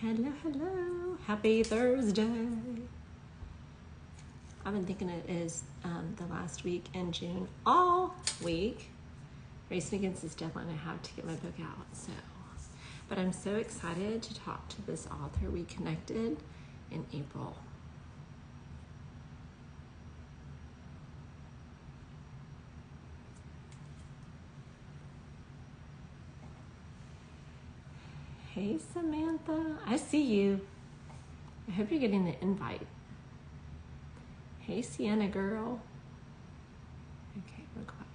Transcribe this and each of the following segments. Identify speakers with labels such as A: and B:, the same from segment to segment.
A: Hello, hello. Happy Thursday. I've been thinking it is the last week in June all week. Race Against is deadline. I have to get my book out. But I'm so excited to talk to this author. We connected in April. Hey, Samantha. I see you. I hope you're getting the invite. Hey, Sienna girl. Okay, we're quiet.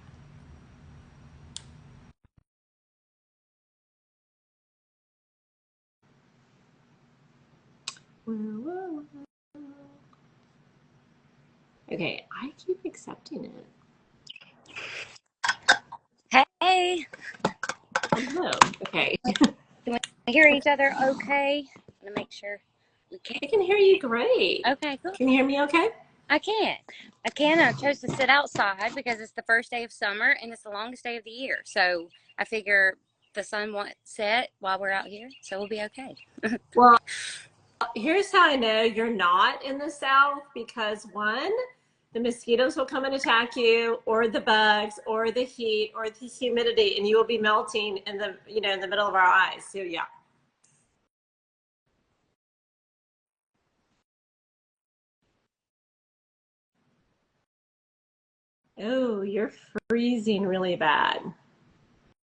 A: Whoa, whoa, whoa. Okay, I keep accepting it.
B: Hey.
A: Hello. Okay.
B: Can we hear each other okay? I'm going to make sure we can.
A: I can hear you great.
B: Okay, cool.
A: Can you hear me okay?
B: I can. I chose to sit outside because it's the first day of summer and it's the longest day of the year. So I figure the sun won't set while we're out here, so we'll be okay.
A: Well, here's how I know you're not in the South, because one, the mosquitoes will come and attack you, or the bugs, or the heat, or the humidity, and you will be melting in the middle of our eyes. So yeah. Oh, you're freezing really bad.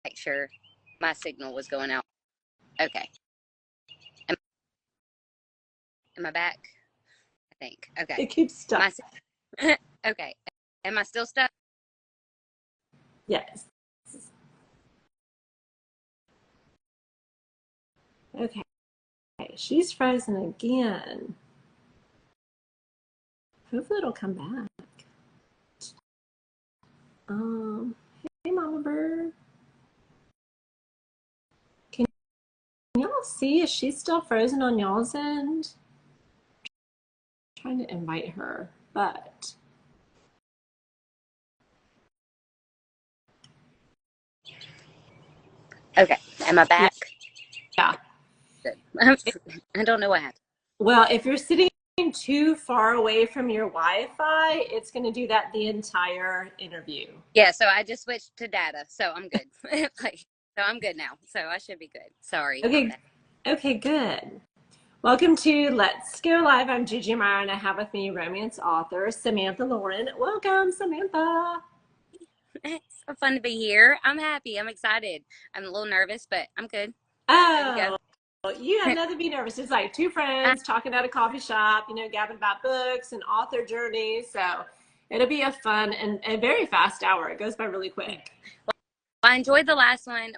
B: Make sure my signal was going out. Okay. Am I back? I think. Okay.
A: It keeps stuck.
B: Okay. Am I still stuck?
A: Yes. Okay. She's frozen again. Hopefully it'll come back. Hey, Mama Bird. Can y'all see? Is she still frozen on y'all's end? I'm trying to invite her, but
B: Okay. Am I back?
A: yeah.
B: Good. I don't know what happened.
A: Well, if you're sitting too far away from your Wi-Fi, it's going to do that the entire interview.
B: Yeah, so I just switched to data, so I'm good. So I'm good now. So I should be good. Sorry.
A: Okay, good. Welcome to Let's Go Live. I'm Gigi Meyer, and I have with me romance author Samantha Lauren. Welcome, Samantha.
B: It's so fun to be here. I'm happy. I'm excited. I'm a little nervous, but I'm good.
A: Oh, you have nothing to be nervous. It's like two friends talking at a coffee shop, gabbing about books and author journeys. So it'll be a fun and a very fast hour. It goes by really quick.
B: Well, I enjoyed the last one,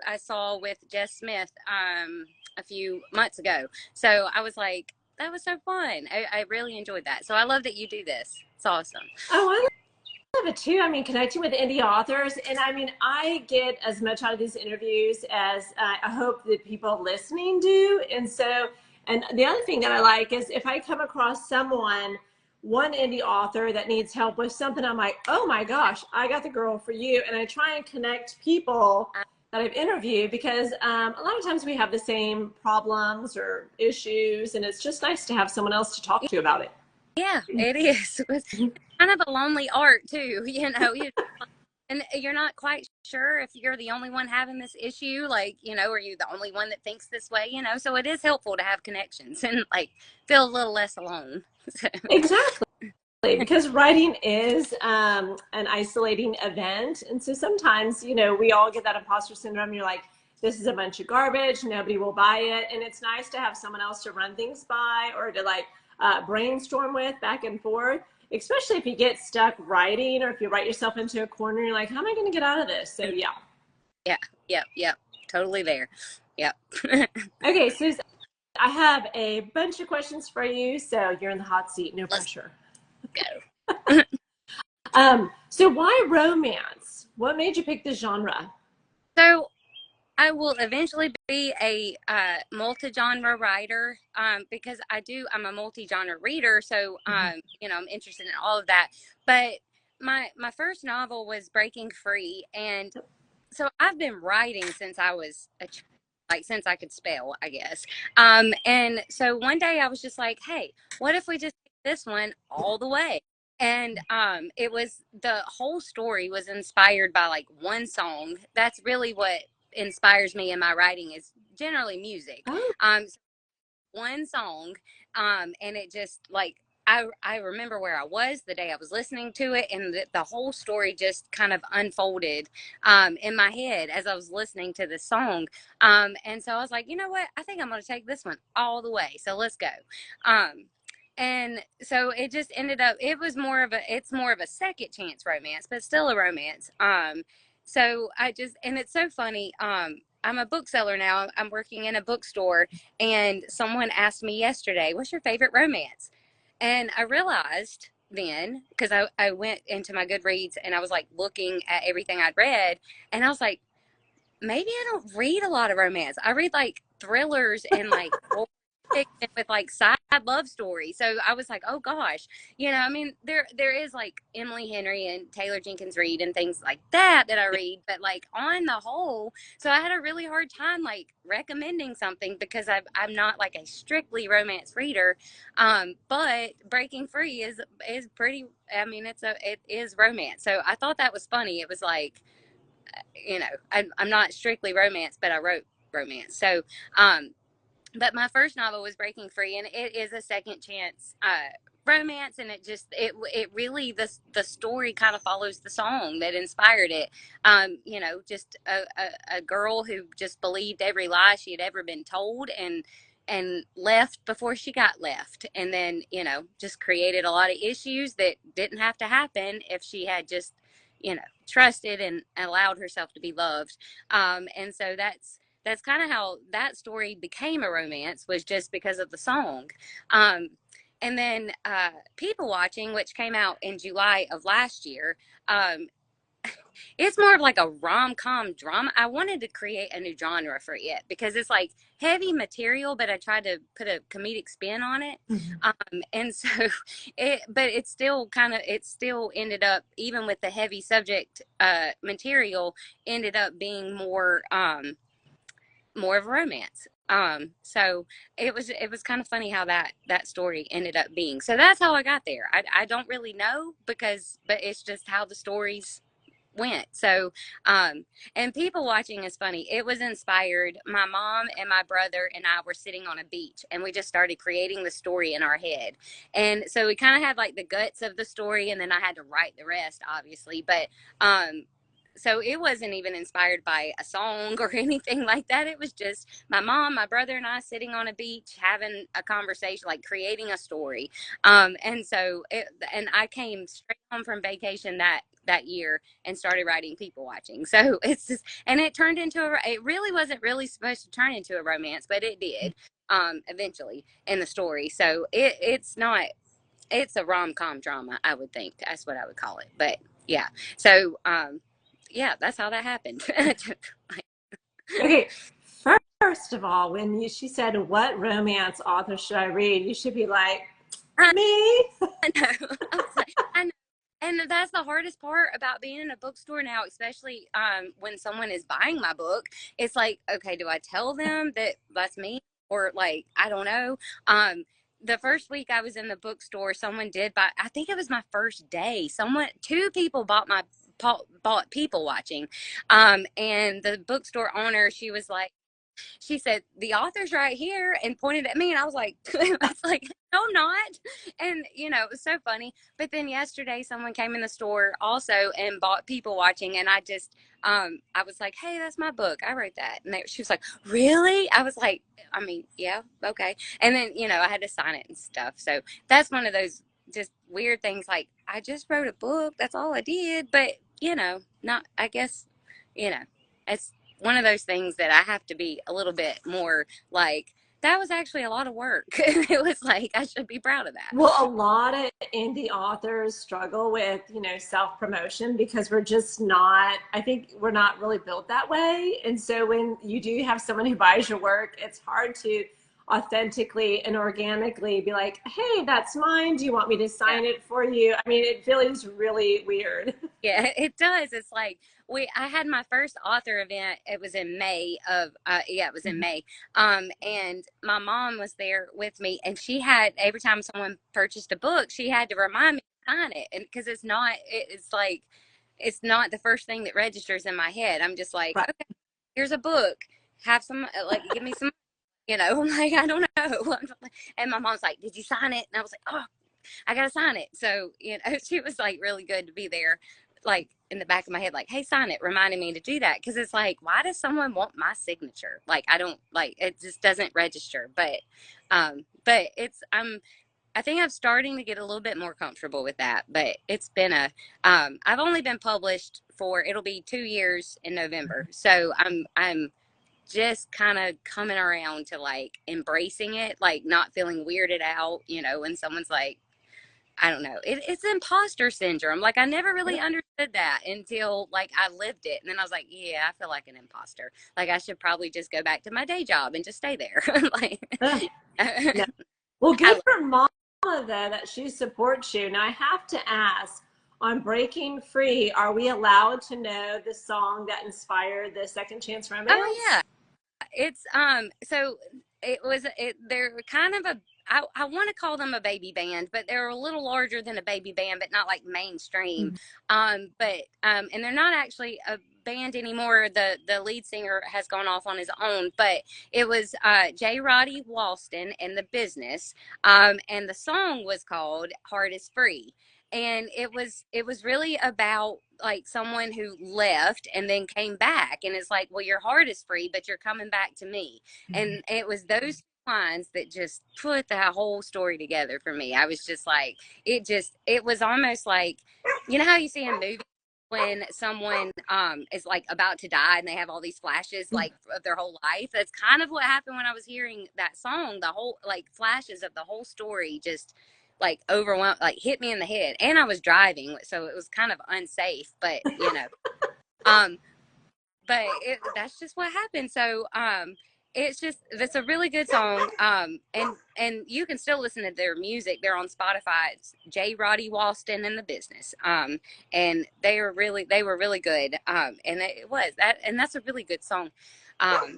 B: I saw with Jess Smith a few months ago. So I was like, that was so fun. I really enjoyed that. So I love that you do this. It's awesome.
A: Oh, I love it too. I mean, connecting with indie authors. And I mean, I get as much out of these interviews as I hope that people listening do. And the other thing that I like is if I come across one indie author that needs help with something, I'm like, oh my gosh, I got the girl for you. And I try and connect people that I've interviewed, because a lot of times we have the same problems or issues, and it's just nice to have someone else to talk to about it.
B: Yeah, it is. It's kind of a lonely art too, and you're not quite sure if you're the only one having this issue, are you the only one that thinks this way, so it is helpful to have connections and feel a little less alone.
A: Exactly. Because writing is an isolating event. And so sometimes, we all get that imposter syndrome. You're like, this is a bunch of garbage. Nobody will buy it. And it's nice to have someone else to run things by, or to brainstorm with back and forth, especially if you get stuck writing, or if you write yourself into a corner, you're like, how am I going to get out of this? So yeah.
B: Yep. Totally there. Yep.
A: Okay, Susan, I have a bunch of questions for you. So you're in the hot seat. No pressure.
B: Go.
A: So why romance? What made you pick this genre?
B: So I will eventually be a multi-genre writer, because I'm a multi-genre reader. So, I'm interested in all of that. But my first novel was Breaking Free. And so I've been writing since I was a child. like since I could spell, I guess. And so one day I was just like, hey, what if we just take this one all the way? And it was, the whole story was inspired by like one song. That's really what inspires me in my writing, is generally music.
A: Oh,
B: One song, and it just like, I remember where I was the day I was listening to it, and the whole story just kind of unfolded in my head as I was listening to the song. And so I was like, you know what, I think I'm going to take this one all the way, so let's go. um, and so it just ended up, it was more of a, it's more of a second chance romance, but still a romance. So I just, and it's so funny, I'm a bookseller now, I'm working in a bookstore, and someone asked me yesterday, what's your favorite romance? And I realized then, because I went into my Goodreads and I was like looking at everything I'd read, and I was like, maybe I don't read a lot of romance. I read like thrillers and like fiction with like side love stories. So I was like, oh gosh, I mean, there is like Emily Henry and Taylor Jenkins Reid and things like that I read, but like on the whole, so I had a really hard time like recommending something, because I'm not like a strictly romance reader. But Breaking Free is pretty. I mean, it is romance. So I thought that was funny. It was like, I'm not strictly romance, but I wrote romance. So, but my first novel was Breaking Free, and it is a second chance romance, and it really, the story kind of follows the song that inspired it. Just a girl who just believed every lie she had ever been told, and left before she got left, and then just created a lot of issues that didn't have to happen if she had just trusted and allowed herself to be loved. And so that's kind of how that story became a romance, was just because of the song. Um, and then People Watching, which came out in July of last year, um, it's more of like a rom-com drama. I wanted to create a new genre for it, because it's like heavy material, but I tried to put a comedic spin on it. And so but it still ended up, even with the heavy subject material, ended up being more of a romance. So it was kind of funny how that story ended up being. So that's how I got there. I don't really know, but it's just how the stories went. So, and People Watching is funny. It was inspired. My mom and my brother and I were sitting on a beach, and we just started creating the story in our head. And so we kind of had like the guts of the story, and then I had to write the rest, obviously. But, so it wasn't even inspired by a song or anything like that. It was just my mom, my brother, and I sitting on a beach having a conversation, like creating a story. And I came straight home from vacation that year and started writing People Watching. So it's just, and it turned into it really wasn't really supposed to turn into a romance, but it did eventually in the story. So it's a rom-com drama, I would think. That's what I would call it. But yeah. So yeah, that's how that happened.
A: okay. First of all, when she said, what romance author should I read? You should be like, me.
B: I know. I know. And that's the hardest part about being in a bookstore now, especially when someone is buying my book. It's like, okay, do I tell them that that's me? Or like, I don't know. The first week I was in the bookstore, someone did buy, I think it was my first day. Two people bought People Watching. And the bookstore owner, she said, the author's right here, and pointed at me, and I was like, I was like, no, not. And it was so funny. But then yesterday someone came in the store also and bought People Watching, and I was like, hey, that's my book, I wrote that. And she was like, really? I was like, I mean, yeah, okay. And then I had to sign it and stuff. So that's one of those just weird things, like, I just wrote a book, that's all I did. But not, I guess, it's one of those things that I have to be a little bit more like, that was actually a lot of work. It was like, I should be proud of that.
A: Well, a lot of indie authors struggle with, self-promotion, because I think we're not really built that way. And so when you do have someone who buys your work, it's hard to authentically and organically be like, hey, that's mine. Do you want me to sign it for you? I mean, it feels really weird.
B: Yeah, it does. It's like I had my first author event. It was in May of yeah, it was in May. And my mom was there with me, and she had every time someone purchased a book, she had to remind me to sign it, and because it's like it's not the first thing that registers in my head. I'm just like,
A: Right.
B: okay, here's a book. Have some like give me some, I'm like, I don't know. And my mom's like, did you sign it? And I was like, oh, I gotta sign it. So, she was like really good to be there, like in the back of my head, like, hey, sign it, reminding me to do that. Cause it's like, why does someone want my signature? Like, I don't like it, just doesn't register. But I think I'm starting to get a little bit more comfortable with that. But it's been I've only been published it'll be 2 years in November. So I'm just kind of coming around to like embracing it, like not feeling weirded out, when someone's like, I don't know. It's imposter syndrome. Like I never really understood that until like I lived it. And then I was like, yeah, I feel like an imposter. Like I should probably just go back to my day job and just stay there. Like
A: No. Well,
B: I
A: good for Mama though that she supports you. Now I have to ask, on Breaking Free, are we allowed to know the song that inspired the Second Chance
B: oh
A: Romance?
B: yeah. It's so they're kind of I want to call them a baby band, but they're a little larger than a baby band, but not like mainstream. And they're not actually a band anymore. The lead singer has gone off on his own, but it was J. Roddy Walston and the Business. And the song was called Heart is Free. And it was really about like someone who left and then came back, and it's like, well, your heart is free, but you're coming back to me. And it was those lines that just put that whole story together for me. I was just like, it was almost like, how you see in movies when someone is like about to die and they have all these flashes like of their whole life. That's kind of what happened when I was hearing that song. The whole like flashes of the whole story just like overwhelmed, like hit me in the head. And I was driving, so it was kind of unsafe, but um that's just what happened. So that's a really good song. And you can still listen to their music. They're on Spotify. It's J. Roddy Walston and the Business. And they were really good. And it was that, and that's a really good song. um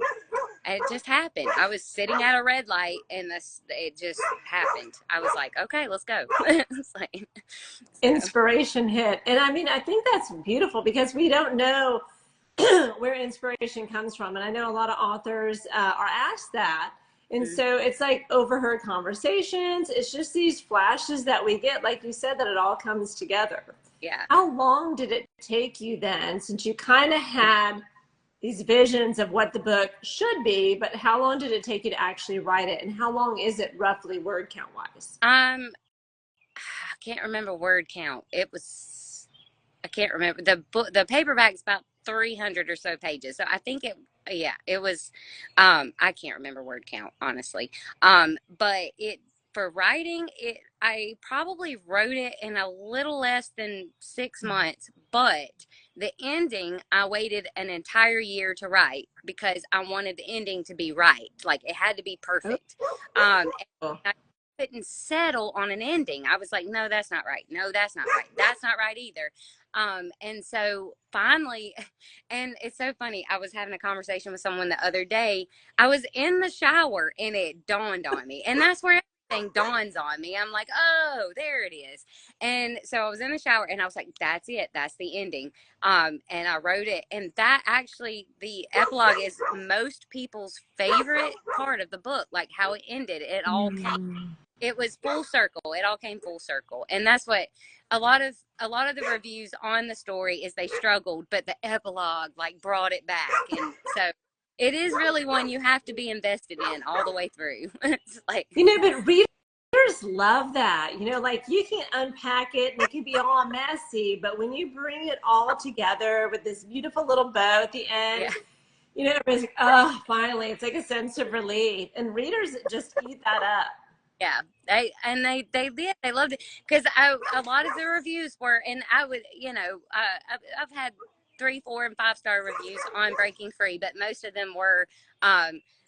B: it just happened. I was sitting at a red light, and it just happened. I was like, okay, let's go. It's like, so
A: Inspiration hit. And I mean, I think that's beautiful because we don't know where inspiration comes from. And I know a lot of authors are asked that. And so it's like overheard conversations. It's just these flashes that we get, like you said, that it all comes together.
B: yeah.
A: How long did it take you then, since you kind of had these visions of what the book should be, but how long did it take you to actually write it? And how long is it roughly word count wise?
B: I can't remember word count. I can't remember. The book, the paperback's about 300 or so pages. So I think it was, I can't remember word count, honestly. But for writing it, I probably wrote it in a little less than 6 months, but the ending, I waited an entire year to write because I wanted the ending to be right. Like it had to be perfect. And
A: Oh.
B: I couldn't settle on an ending. I was like, no, that's not right. No, that's not right. That's not right either. And so finally, and it's so funny. I was having a conversation with someone the other day. I was in the shower and it dawned on me. And that's where everything dawns on me. I'm like, oh, there it is. And so I was in the shower and I was like, that's it. That's the ending. And I wrote it. And that actually, the epilogue is most people's favorite part of the book, like how it ended. It was full circle. It all came full circle. And that's what a lot of the reviews on the story is they struggled, but the epilogue like brought it back. And so it is really one you have to be invested in all the way through. It's like,
A: But readers love that. Like you can unpack it and it can be all messy, but when you bring it all together with this beautiful little bow at the end,
B: yeah.
A: everybody's like, oh, finally, it's like a sense of relief. And readers just eat that up.
B: Yeah, they did. They loved it because a lot of the reviews were, and I would, I've had 3, 4, and 5-star reviews on Breaking Free, but most of them were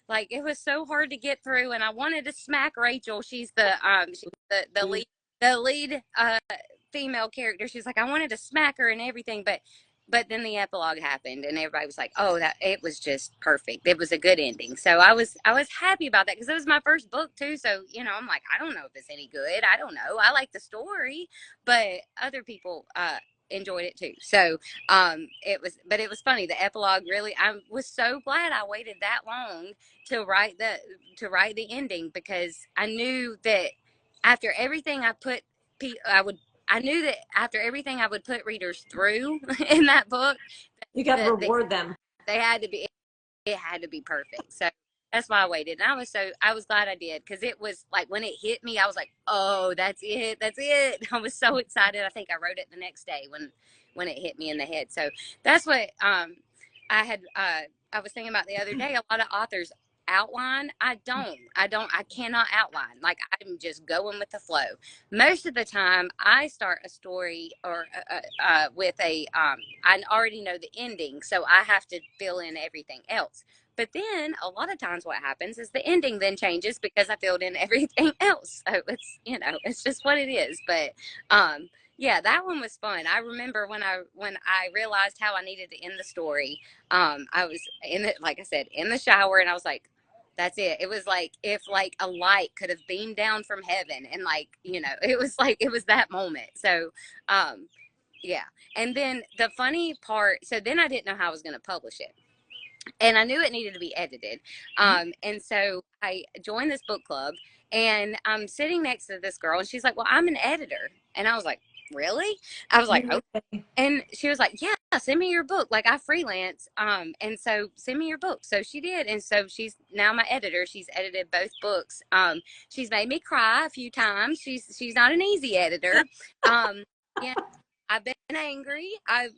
B: Like it was so hard to get through, and I wanted to smack Rachel. She's the lead female character. She's like, I wanted to smack her and everything, but then the epilogue happened, and everybody was like, "Oh, that it was just perfect. It was a good ending." So I was happy about that because it was my first book too. So I'm like, I don't know if it's any good. I don't know. I like the story, but other people enjoyed it too. So but it was funny. The epilogue really. I was so glad I waited that long to write the ending because I knew that after everything I knew that after everything I would put readers through in that book,
A: You got to
B: that
A: reward them.
B: they had to be it had to be perfect. So that's why I waited. And I was glad I did because it was like when it hit me, I was like, oh, that's it. That's it. I was so excited. I think I wrote it the next day when it hit me in the head. So that's what I was thinking about the other day. A lot of authors outline. I cannot outline. Like I'm just going with the flow. Most of the time I start a story or with I already know the ending, so I have to fill in everything else. But then a lot of times what happens is the ending then changes because I filled in everything else. So it's just what it is. But yeah, that one was fun. I remember when I realized how I needed to end the story. I was like I said, in the shower, and I was like, that's it. It was like if like a light could have beamed down from heaven, and it was that moment. So yeah. And then the funny part, so then I didn't know how I was going to publish it, and I knew it needed to be edited. And so I joined this book club, and I'm sitting next to this girl, and she's like, well, I'm an editor. And I was like, really? I was like, oh. And she was like, yeah, send me your book. Like I freelance. And so send me your book. So she did. And so she's now my editor. She's edited both books. She's made me cry a few times. She's not an easy editor. Yeah. I've been angry. I've,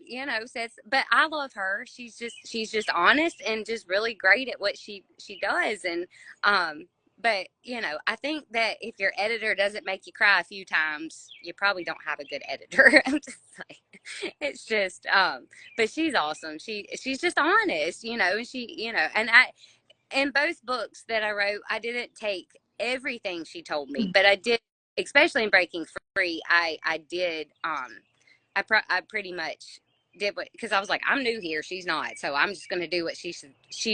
B: said, but I love her. She's just honest and just really great at what she does. And, but I think that if your editor doesn't make you cry a few times, you probably don't have a good editor. I'm just like, it's just, but she's awesome. She's just honest, and and in both books that I wrote, I didn't take everything she told me, but I did, especially in Breaking Free. I did, I pretty much did what, because I was like, I'm new here, she's not, so I'm just going to do what she's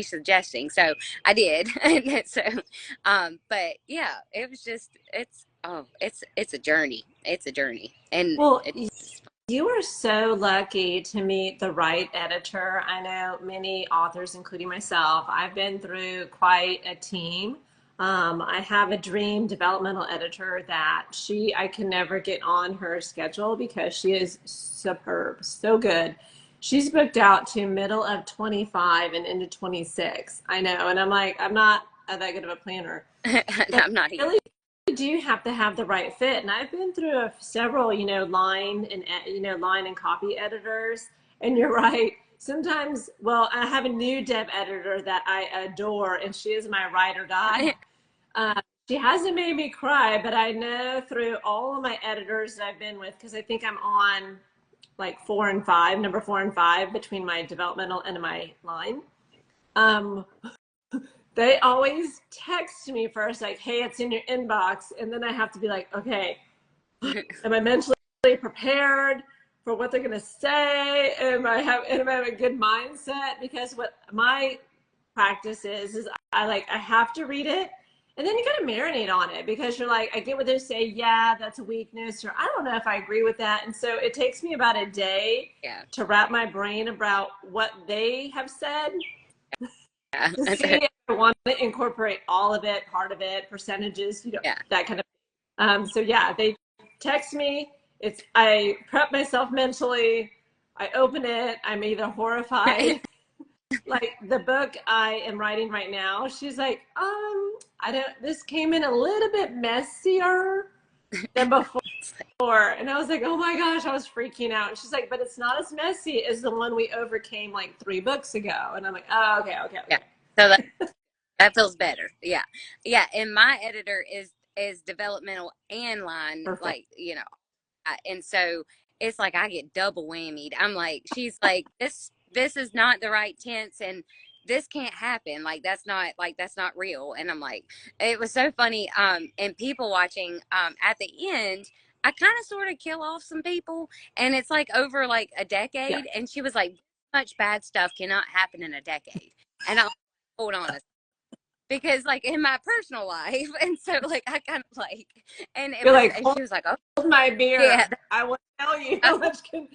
B: suggesting. So I did. And so but yeah, it was just it's a journey. It's a journey. And
A: Well,
B: it's
A: you are so lucky to meet the right editor. I know many authors, including myself, I've been through quite a team. I have a dream developmental editor that I can never get on her schedule because she is superb, so good. She's booked out to middle of 25 and into 26. I know. And I'm like, I'm not that good of a planner.
B: I'm not here.
A: Really do have to have the right fit. And I've been through several, line and copy editors. And you're right. Sometimes, well, I have a new dev editor that I adore, and she is my ride or die. She hasn't made me cry, but I know through all of my editors that I've been with, because I think I'm on like number 4 and 5 between my developmental and my line. They always text me first, like, hey, it's in your inbox. And then I have to be like, okay, am I mentally prepared for what they're going to say? Am I have a good mindset? Because what my practice is I have to read it. And then you got to marinate on it because you're like, I get what they say. Yeah, that's a weakness. Or I don't know if I agree with that. And so it takes me about a day to wrap my brain about what they have said.
B: Yeah.
A: To see if I want to incorporate all of it, part of it, percentages, that kind of. So yeah, they text me. I prep myself mentally. I open it. I'm either horrified. Like the book I am writing right now, she's like, this came in a little bit messier than before. And I was like, oh my gosh, I was freaking out. And she's like, but it's not as messy as the one we overcame like 3 books ago. And I'm like, oh, okay.
B: Yeah. So that feels better. Yeah. Yeah. And my editor is developmental and line.
A: Perfect.
B: Like, and so it's like I get double whammied. I'm like, she's like, this is not the right tense, and this can't happen. Like, that's not real. And I'm like, it was so funny. And people watching, at the end, I kind of sort of kill off some people, and it's like over like a
A: Yeah.
B: decade. And she was like, much bad stuff cannot happen in a decade. And I'll hold on a, because like in my personal life, and so like I kind of like, and it
A: You're
B: was,
A: like,
B: and
A: hold
B: she was like, oh
A: my
B: yeah,
A: beer. I will tell you how much can.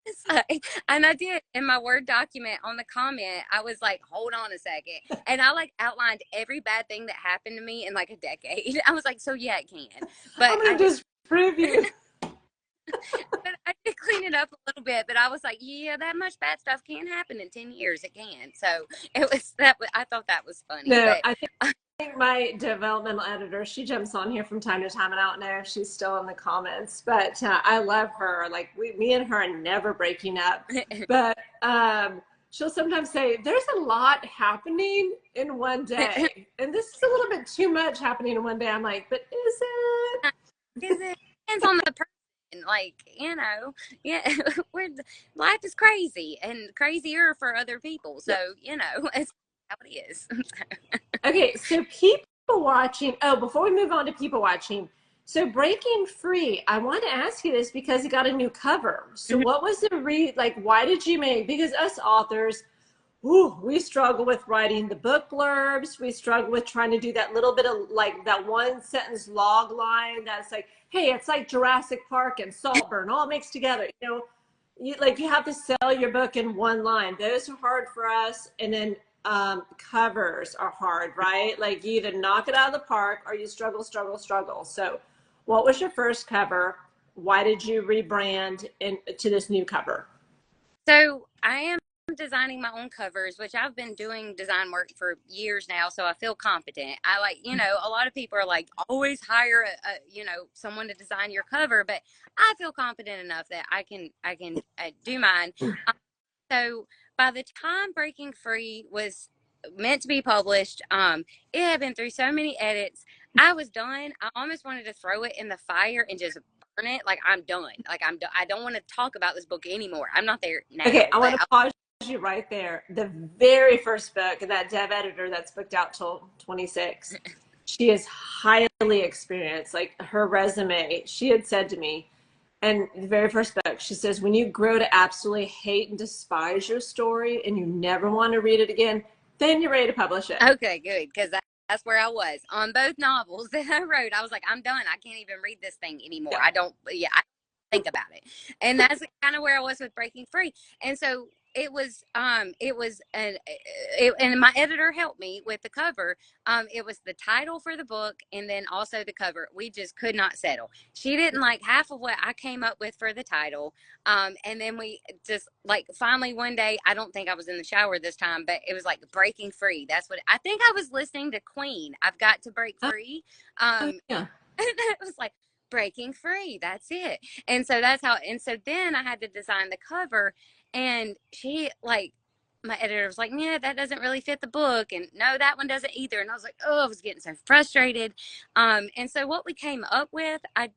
B: it's like, and I did in my Word document on the comment, I was like, hold on a second. And I like outlined every bad thing that happened to me in like a decade. I was like, so yeah, it can. But
A: I'm going to disprove you.
B: but I did clean it up a little bit, but I was like, yeah, that much bad stuff can happen in 10 years. It can. So it was that, I thought that was funny.
A: No,
B: But
A: I think my developmental editor, she jumps on here from time to time, and I don't know if she's still in the comments, but I love her. Like me and her are never breaking up. But she'll sometimes say, there's a lot happening in one day. And this is a little bit too much happening in one day. I'm like, but is it?
B: is it depends on the person. Like, yeah, life is crazy and crazier for other people. So, it's how it is.
A: Okay, so people watching. Oh, before we move on to people watching, so Breaking Free, I want to ask you this because it got a new cover. So
B: Mhm.
A: what was the like? Why did you make? Because us authors, ooh, we struggle with writing the book blurbs. We struggle with trying to do that little bit of like that one sentence log line that's like, hey, it's like Jurassic Park and Saltburn all mixed together. You have to sell your book in one line. Those are hard for us. And then covers are hard, right? Like you either knock it out of the park or you struggle, struggle, struggle. So what was your first cover? Why did you rebrand to this new cover?
B: So I am designing my own covers, which I've been doing design work for years now. So I feel confident. I like, a lot of people are like, always hire someone to design your cover, but I feel confident enough that I can do mine. So by the time Breaking Free was meant to be published, it had been through so many edits. I was done. I almost wanted to throw it in the fire and just burn it. Like, I'm done. Like, I'm done. I don't want to talk about this book anymore. I'm not there
A: Okay,
B: now,
A: I
B: but
A: want to pause you right there. The very first book, that dev editor that's booked out till 26, she is highly experienced. Like her resume, she had said to me, and the very first book, she says, when you grow to absolutely hate and despise your story and you never want to read it again, then you're ready to publish it.
B: okay, good. Because that's where I was on both novels that I wrote. I was like, I'm done. I can't even read this thing anymore.
A: Yeah.
B: I don't, yeah, I think about it. And that's kind of where I was with Breaking Free. And so and my editor helped me with the cover. It was the title for the book and then also the cover. We just could not settle. She didn't like half of what I came up with for the title. And then we just like finally one day, I don't think I was in the shower this time, but it was like Breaking Free. That's what I think. I was listening to Queen. I've got to break free.
A: Yeah.
B: And it was like Breaking Free. That's it. And so that's how, and so then I had to design the cover, and she like, my editor was like, yeah, that doesn't really fit the book. And no, that one doesn't either. And I was like, oh, I was getting so frustrated. And so what we came up with, I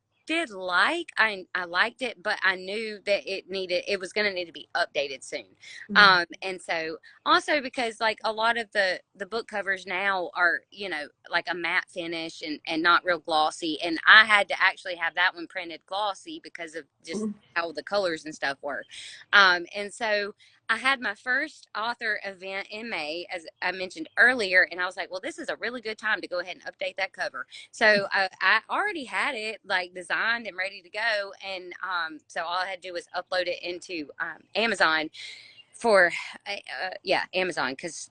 B: liked it, but I knew that it was going to need to be updated soon. And so also because like a lot of the book covers now are, like a matte finish and not real glossy. And I had to actually have that one printed glossy because of just how the colors and stuff were. And so I had my first author event in May, as I mentioned earlier, and I was like, well, this is a really good time to go ahead and update that cover. So I already had it like designed and ready to go. And so all I had to do was upload it into Amazon for, Amazon, because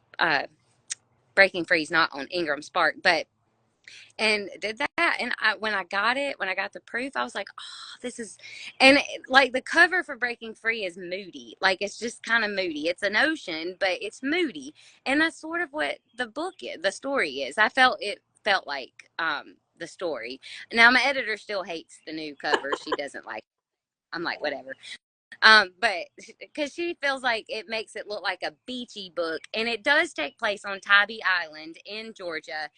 B: Breaking Free is not on Ingram Spark, but and did that. And when I got the proof, I was like, oh, this is, and like the cover for Breaking Free is moody. Like it's just kind of moody. It's an ocean, but it's moody. And that's sort of what the story is. It felt like the story. Now my editor still hates the new cover. She doesn't like it. I'm like, whatever. But because she feels like it makes it look like a beachy book, and it does take place on Tybee Island in Georgia.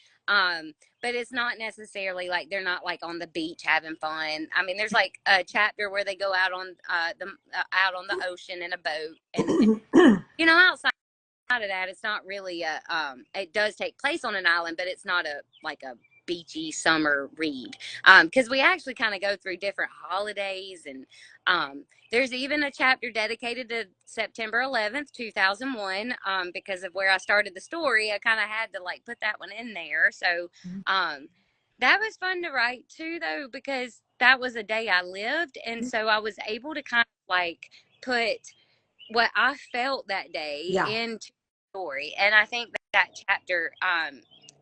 B: But it's not necessarily like they're not like on the beach having fun. I mean, there's like a chapter where they go out on out on the ocean in a boat, and outside of that, it's not really it does take place on an island, but it's not a beachy summer read. Because we actually kind of go through different holidays, and there's even a chapter dedicated to September 11th, 2001, because of where I started the story. I kind of had to like put that one in there. So that was fun to write too, though, because that was a day I lived, and so I was able to kind of like put what I felt that day
A: Yeah.
B: into the story. And I think that chapter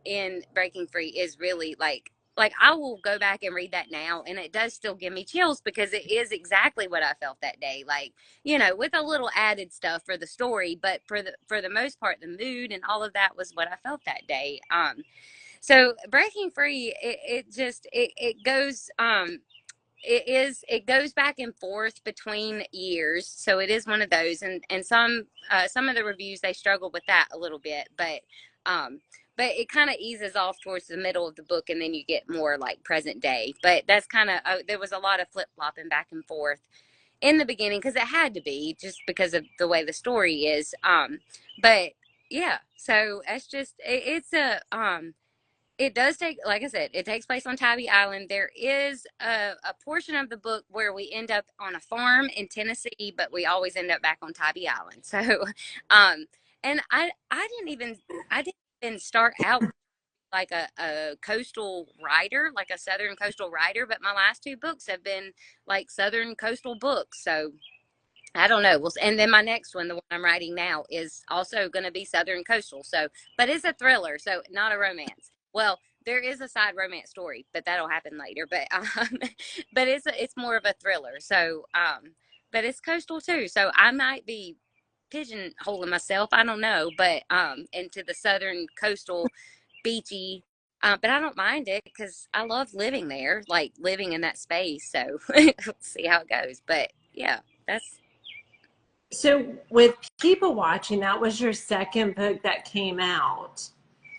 B: in Breaking Free is really like I will go back and read that now, and it does still give me chills because it is exactly what I felt that day. Like, you know, with a little added stuff for the story, but for the most part, the mood and all of that was what I felt that day. So Breaking Free, it just it goes it goes back and forth between years, so it is one of those, and some of the reviews, they struggle with that a little bit, um but it kind of eases off towards the middle of the book, and then you get more like present day. But that's kind of there was a lot of flip-flopping back and forth in the beginning because it had to be, just because of the way the story is. But yeah, so that's just it's a it does take, like I said, it takes place on Tybee Island. There is a portion of the book where we end up on a farm in Tennessee, but we always end up back on Tybee Island. So, um, and I didn't even start out like a coastal writer, like a Southern coastal writer, but my last two books have been like Southern coastal books. So I don't know. Well, and then my next one, the one I'm writing now, is also going to be Southern coastal. So, but it's a thriller, so not a romance. Well, there is a side romance story, but that'll happen later. But but it's more of a thriller. So, but it's coastal too. So I might be pigeonholing myself. I don't know, but into the Southern coastal beachy. But I don't mind it because I love living there, like living in that space. So we'll see how it goes. But yeah, that's
A: So with people watching, that was your second book that came out.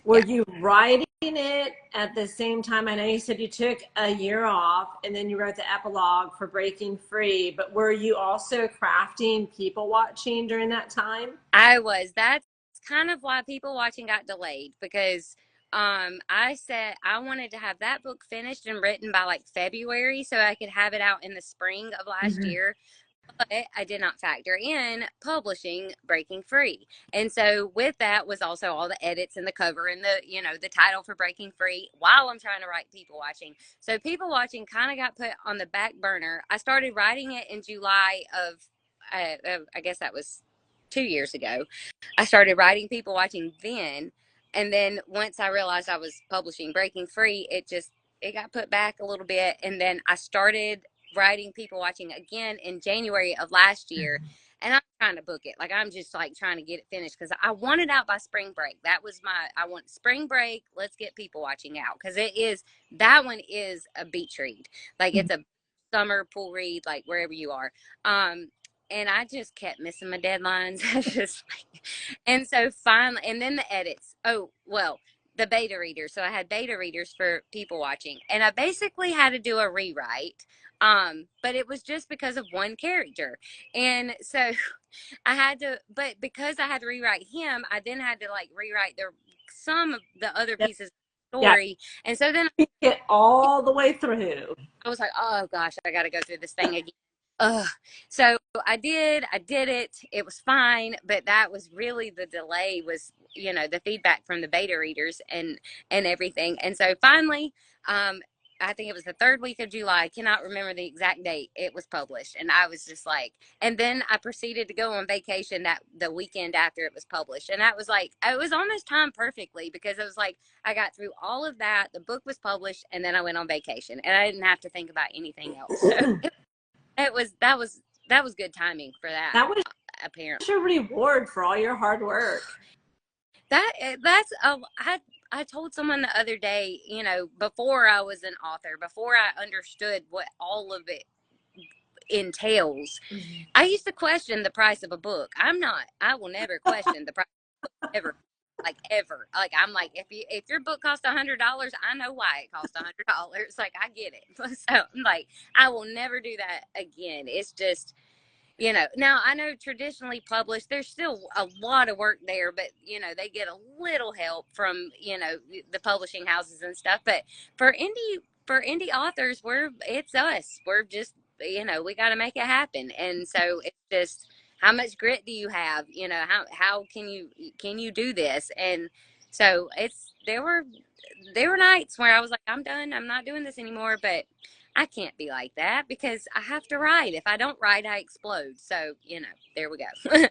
A: Were
B: yeah.
A: you writing it at the same time? I know you said you took a year off and then you wrote the epilogue for Breaking Free, but were you also crafting people watching during that time?
B: I was. That's kind of why people watching got delayed, because I said I wanted to have that book finished and written by like February so I could have it out in the spring of last
A: Mhm.
B: year. But I did not factor in publishing Breaking Free. And so with that was also all the edits and the cover and the, you know, the title for Breaking Free while I'm trying to write People Watching. So People Watching kind of got put on the back burner. I started writing it in July of I guess that was 2 years ago. I started writing People Watching then. And then once I realized I was publishing Breaking Free, it got put back a little bit. And then I started writing People Watching again in January of last year. And I'm trying to book it. Like, I'm just like trying to get it finished because I want it out by spring break. That was I want spring break. Let's get People Watching out because that one is a beach read. Like, it's a summer pool read, like wherever you are. And I just kept missing my deadlines. Just like, and so finally, and then the edits. Oh, well, the beta readers. So I had beta readers for People Watching, and I basically had to do a rewrite. But it was just because of one character. And so I had to, but because I had to rewrite him, I then had to like rewrite some of the other
A: Yeah.
B: pieces of the
A: Yeah.
B: story. And so then
A: Get all the way through.
B: I was like, oh gosh, I got to go through this thing again. Ugh. So I did it. It was fine, but that was really the delay was, you know, the feedback from the beta readers and everything. And so finally, I think it was the third week of July. I cannot remember the exact date. It was published, and I was just like, and then I proceeded to go on vacation that the weekend after it was published, and that was like, it was almost timed perfectly because it was like I got through all of that. The book was published, and then I went on vacation, and I didn't have to think about anything else. So it was that was good timing for that.
A: That was
B: Apparently,
A: your reward for all your hard work.
B: that's I told someone the other day, you know, before I was an author, before I understood what all of it entails, I used to question the price of a book. I will never question the price ever. Like ever. Like I'm like, if your book costs $100, I know why it costs $100. Like I get it. So I'm like, I will never do that again. It's just You know, now I know traditionally published, there's still a lot of work there, but you know, they get a little help from, you know, the publishing houses and stuff. But for indie authors, it's us. We're just, you know, we got to make it happen. And so it's just, how much grit do you have? You know, how can you do this? And so there were nights where I was like, I'm done. I'm not doing this anymore. But I can't be like that because I have to write. If I don't write, I explode. So, you know, there we go.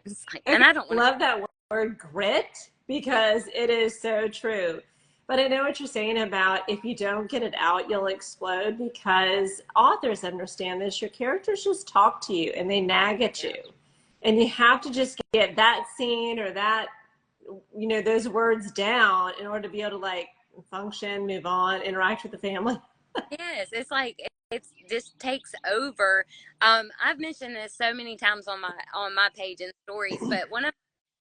B: It's like, and
A: Okay,
B: I don't
A: I
B: want to.
A: love that word grit because it is so true. But I know what you're saying about if you don't get it out, you'll explode because authors understand this. Your characters just talk to you and they nag at
B: Yeah.
A: you. And you have to just get that scene or that, you know, those words down in order to be able to like function, move on, interact with the family.
B: Yes, it's like it's just takes over. I've mentioned this so many times on my page and stories, but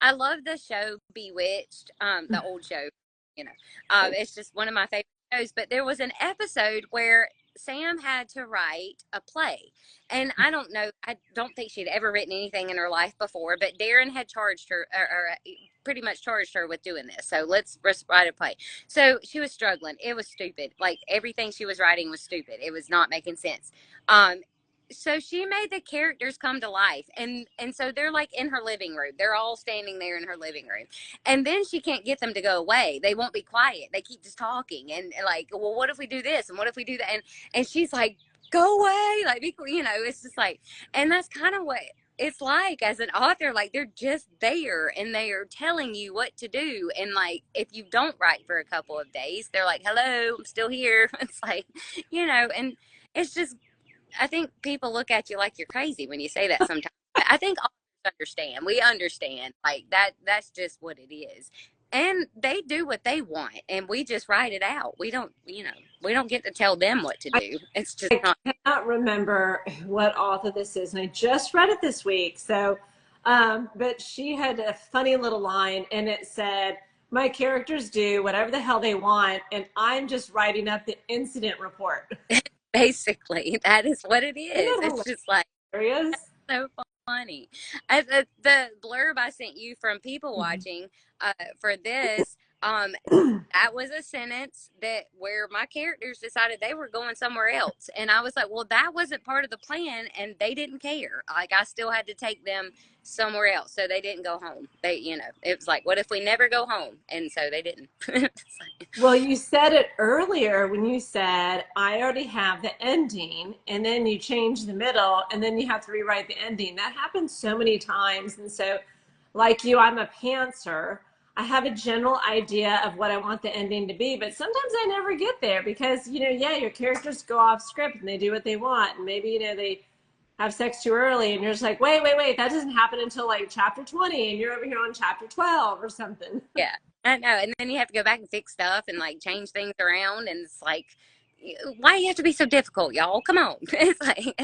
B: I love the show Bewitched, the old show. You know, it's just one of my favorite shows. But there was an episode where Sam had to write a play, and I don't know, I don't think she'd ever written anything in her life before. But Darren had charged her, or pretty much charged her with doing this. So let's write a play. So she was struggling. It was stupid. Like everything she was writing was stupid. It was not making sense. Um, so she made the characters come to life, and so they're like in her living room. They're all standing there in her living room, and then she can't get them to go away. They won't be quiet. They keep just talking, and like, well, what if we do this, and what if we do that, and she's like, go away, like, you know, it's just like, and that's kind of what it's like as an author. Like they're just there and they are telling you what to do, and like if you don't write for a couple of days, they're like, hello, I'm still here. It's like, you know, and it's just, I think people look at you like you're crazy when you say that sometimes. I think authors understand. We understand like that's just what it is, and they do what they want and we just write it out. We don't, you know, we don't get to tell them what to do. It's just
A: I
B: not.
A: cannot remember what author this is, and I just read it this week. So, but she had a funny little line, and it said, "My characters do whatever the hell they want, and I'm just writing up the incident report."
B: Basically, that is what it
A: Isn't
B: is.
A: that
B: It's just like
A: hilarious?
B: so funny. The blurb I sent you from people watching for this, that was a sentence that where my characters decided they were going somewhere else, and I was like, well, that wasn't part of the plan, and they didn't care. Like I still had to take them somewhere else, so they didn't go home. They, you know, it was like, what if we never go home? And so they didn't. It's like,
A: Well, you said it earlier when you said, I already have the ending, and then you change the middle, and then you have to rewrite the ending. That happens so many times. And so, like you, I'm a pantser. I have a general idea of what I want the ending to be, but sometimes I never get there because, you know, yeah, your characters go off script and they do what they want. And maybe, you know, they have sex too early, and you're just like, wait, that doesn't happen until like chapter 20, and you're over here on chapter 12 or something.
B: yeah, I know. And then you have to go back and fix stuff and like change things around. And it's like, why do you have to be so difficult, y'all? Come on. It's like,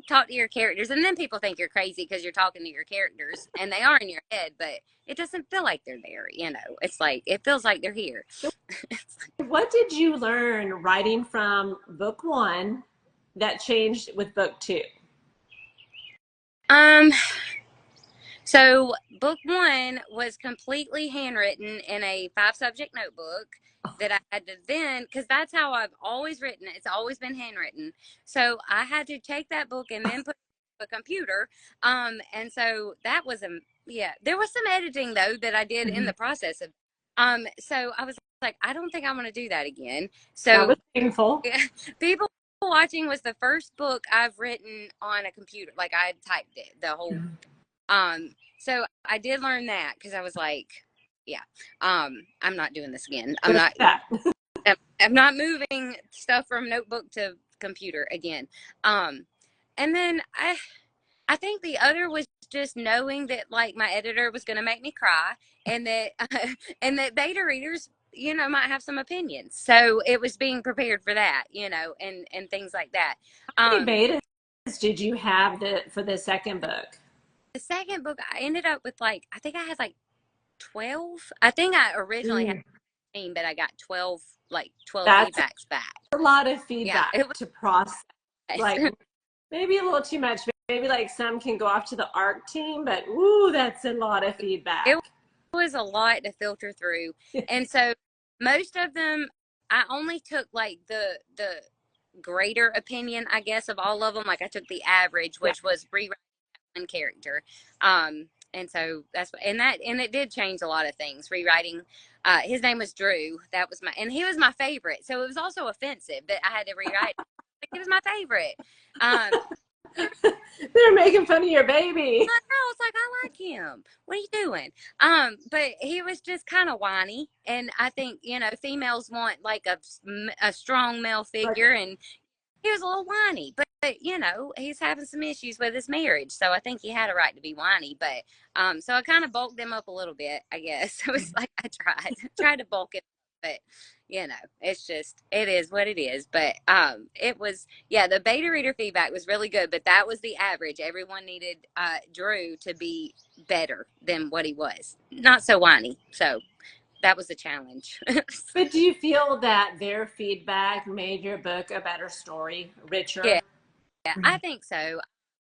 B: talk to your characters. And then people think you're crazy because you're talking to your characters and they are in your head, but it doesn't feel like they're there. You know, it's like, it feels like they're here. It's
A: What did you learn writing from book one that changed with book two?
B: like, so book one was completely handwritten in a 5 subject notebook that I had to then, because that's how I've always written. It's always been handwritten. So I had to take that book and then put it on a computer. And so that was yeah, there was some editing though that I did in
A: Mhm.
B: the process of, so I was like, I don't think I want to do that again.
A: That
B: So
A: was painful.
B: yeah, people watching was the first book I've written on a computer. Like I typed it, the whole so I did learn that because I was like, yeah, I'm not doing this again. I'm
A: Good
B: not,
A: at
B: I'm not moving stuff from notebook to computer again. Um, and then I think the other was just knowing that like my editor was going to make me cry and that, and that beta readers, you know, might have some opinions. So it was being prepared for that, you know, and things like that.
A: How many
B: Um,
A: betas did you have for the second book?
B: the second book, I ended up with like, I think I had like 12. I think I originally had
A: Mm,
B: 15, but I got 12, like 12
A: that's
B: feedbacks back.
A: a lot of
B: Yeah,
A: feedback
B: it was
A: to process.
B: nice.
A: Like maybe a little too much. maybe like some can go off to the ARC team, but ooh, that's a lot of
B: It
A: feedback.
B: was a lot to filter through. And so most of them, I only took like the greater opinion, I guess, of all of them. Like I took the average,
A: Yeah.
B: which was rewriting one character. And so and it did change a lot of things. Rewriting, his name was Drew. That was and he was my favorite. So it was also offensive that I had to rewrite. Like, he was my favorite. Um,
A: They're making fun of your baby.
B: I was like, I like him. What are you doing? But he was just kind of whiny, and I think females want like a strong male
A: Like,
B: figure, and he was a little whiny. But he's having some issues with his marriage, so I think he had a right to be whiny. But so I kind of bulked him up a little bit, I guess. It was like I tried to bulk him, but it's just it is what it is. But it was the beta reader feedback was really good, but that was the average. Everyone needed Drew to be better than what he was, not so whiny. So that was a challenge.
A: but do you feel that their feedback made your book a better story,
B: Yeah.
A: richer?
B: Yeah, I think so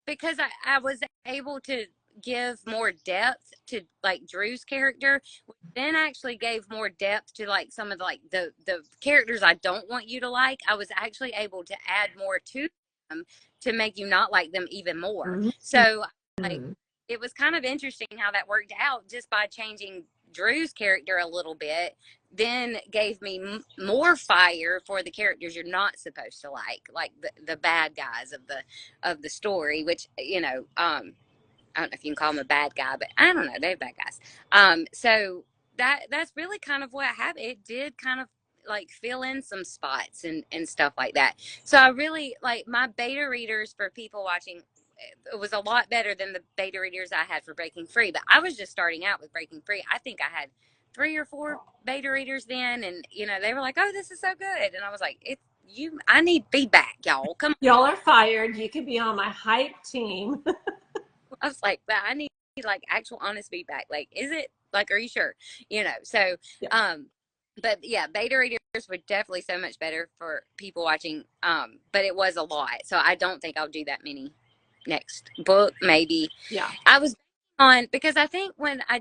B: because I was able to give more depth to like Drew's character, which then actually gave more depth to like some of the characters I don't want you to like. I was actually able to add more to them to make you not like them even more. So like
A: Mm-hmm.
B: it was kind of interesting how that worked out just by changing Drew's character a little bit, then gave me more fire for the characters you're not supposed to like the bad guys of the story, which I don't know if you can call them a bad guy, but I don't know, they're bad guys. So that's really kind of what happened. It did kind of like fill in some spots and stuff like that. So I really like my beta readers for people watching. It was a lot better than the beta readers I had for Breaking Free, but I was just starting out with Breaking Free. I think I had 3 or 4 beta readers then, and they were like, "Oh, this is so good," and I was like, I need feedback, y'all. Come on.
A: Y'all are fired. You could be on my hype team.
B: I was like, "But I need like actual honest feedback. Like, is it like, are you sure?" So,
A: Yeah.
B: but yeah, beta readers were definitely so much better for people watching. But it was a lot, so I don't think I'll do that many next book. Maybe
A: Yeah.
B: I was on because I think when I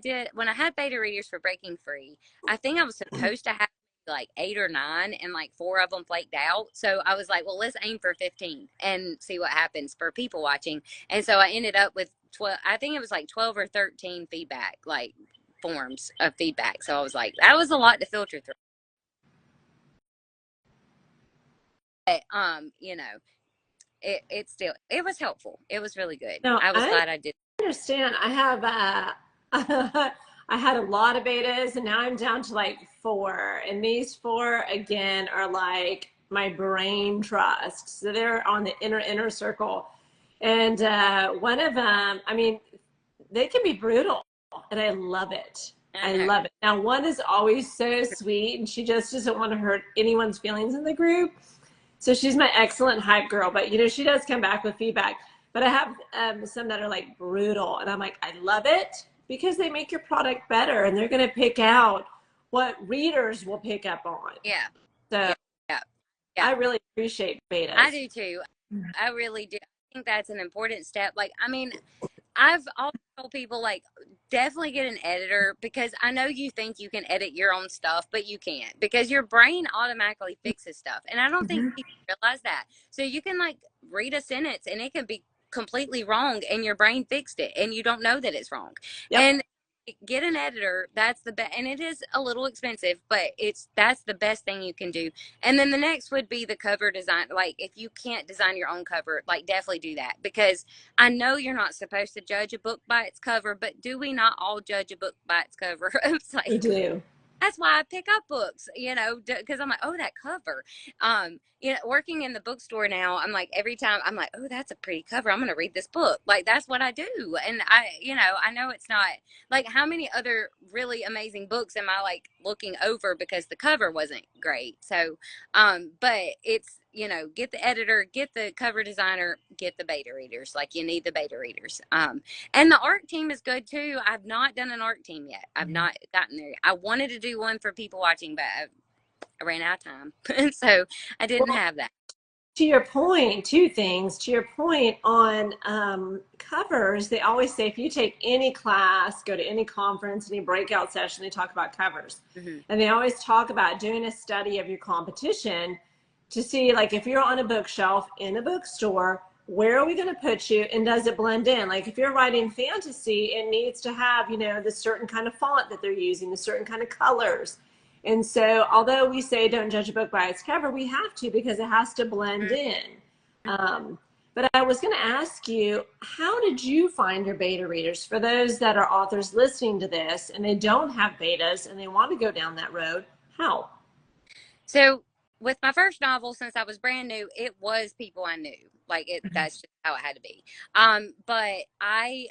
B: had beta readers for Breaking Free, I think I was supposed to have like 8 or 9, and like 4 of them flaked out. So I was like, well, let's aim for 15 and see what happens for people watching. And so I ended up with 12. I think it was like 12 or 13 feedback, like forms of feedback. So I was like, that was a lot to filter through. But it was helpful. It was really good.
A: No,
B: I was
A: I
B: glad I did.
A: understand. I have I had a lot of betas and now I'm down to like 4. And these 4 again are like my brain trust. So they're on the inner circle. And one of them, I mean, they can be brutal and I love it. I
B: Uh-huh.
A: love it. Now one is always so sweet and she just doesn't want to hurt anyone's feelings in the group. So she's my excellent hype girl, but she does come back with feedback. But I have some that are like brutal, and I'm like, I love it because they make your product better, and they're going to pick out what readers will pick up on.
B: Yeah.
A: So
B: Yeah. Yeah. Yeah.
A: I really appreciate
B: I
A: betas.
B: do too. I really do. I think that's an important step. Like, I mean, I've always told people like definitely get an editor because I know you think you can edit your own stuff, but you can't because your brain automatically fixes stuff. And I don't think people realize that. So you can like read a sentence and it can be completely wrong and your brain fixed it and you don't know that it's wrong.
A: Yep.
B: And get an editor. That's the best. And it is a little expensive, but that's the best thing you can do. And then the next would be the cover design. Like if you can't design your own cover, like definitely do that because I know you're not supposed to judge a book by its cover, but do we not all judge a book by its cover? It's
A: We
B: like,
A: do.
B: that's why I pick up books, because I'm like, oh, that cover. Working in the bookstore now, I'm like, every time I'm like, oh, that's a pretty cover. I'm going to read this book. Like, that's what I do. And I know it's not like how many other really amazing books am I like looking over because the cover wasn't great. So, but it's, get the editor, get the cover designer, get the beta readers. Like you need the beta readers. And the art team is good too. I've not done an art team yet. I've not gotten there. I wanted to do one for people watching, but I ran out of time. So I didn't
A: Well,
B: have that.
A: to your point, two things. To your point on covers, they always say if you take any class, go to any conference, any breakout session, they talk about covers.
B: Mm-hmm.
A: And they always talk about doing a study of your competition to see, like, if you're on a bookshelf in a bookstore, where are we going to put you, and does it blend in? Like, if you're writing fantasy, it needs to have, you know, the certain kind of font that they're using, the certain kind of colors. And so, although we say don't judge a book by its cover, we have to, because it has to blend in. But I was going to ask you, how did you find your beta readers? For those that are authors listening to this and they don't have betas and they want to go down that road, how?
B: So with my first novel, since I was brand new, it was people I knew. Like it, that's just how it had to be. But I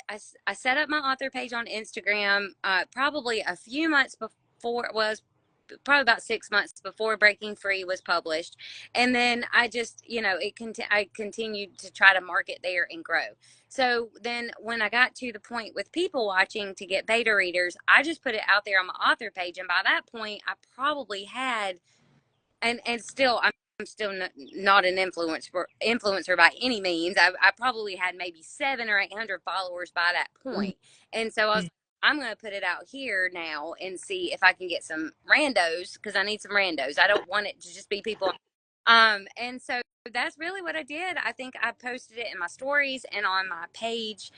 B: set up my author page on Instagram, probably a few months before it was probably about 6 months before Breaking Free was published. And then I just, I continued to try to market there and grow. So then when I got to the point with people watching to get beta readers, I just put it out there on my author page. And by that point, I probably had, and still I'm still not an influencer by any means. I probably had maybe 700 or 800 followers by that point. And so I was like, I'm going to put it out here now and see if I can get some randos, because I need some randos. I don't want it to just be people. And so that's really what I did. I think I posted it in my stories and on my page,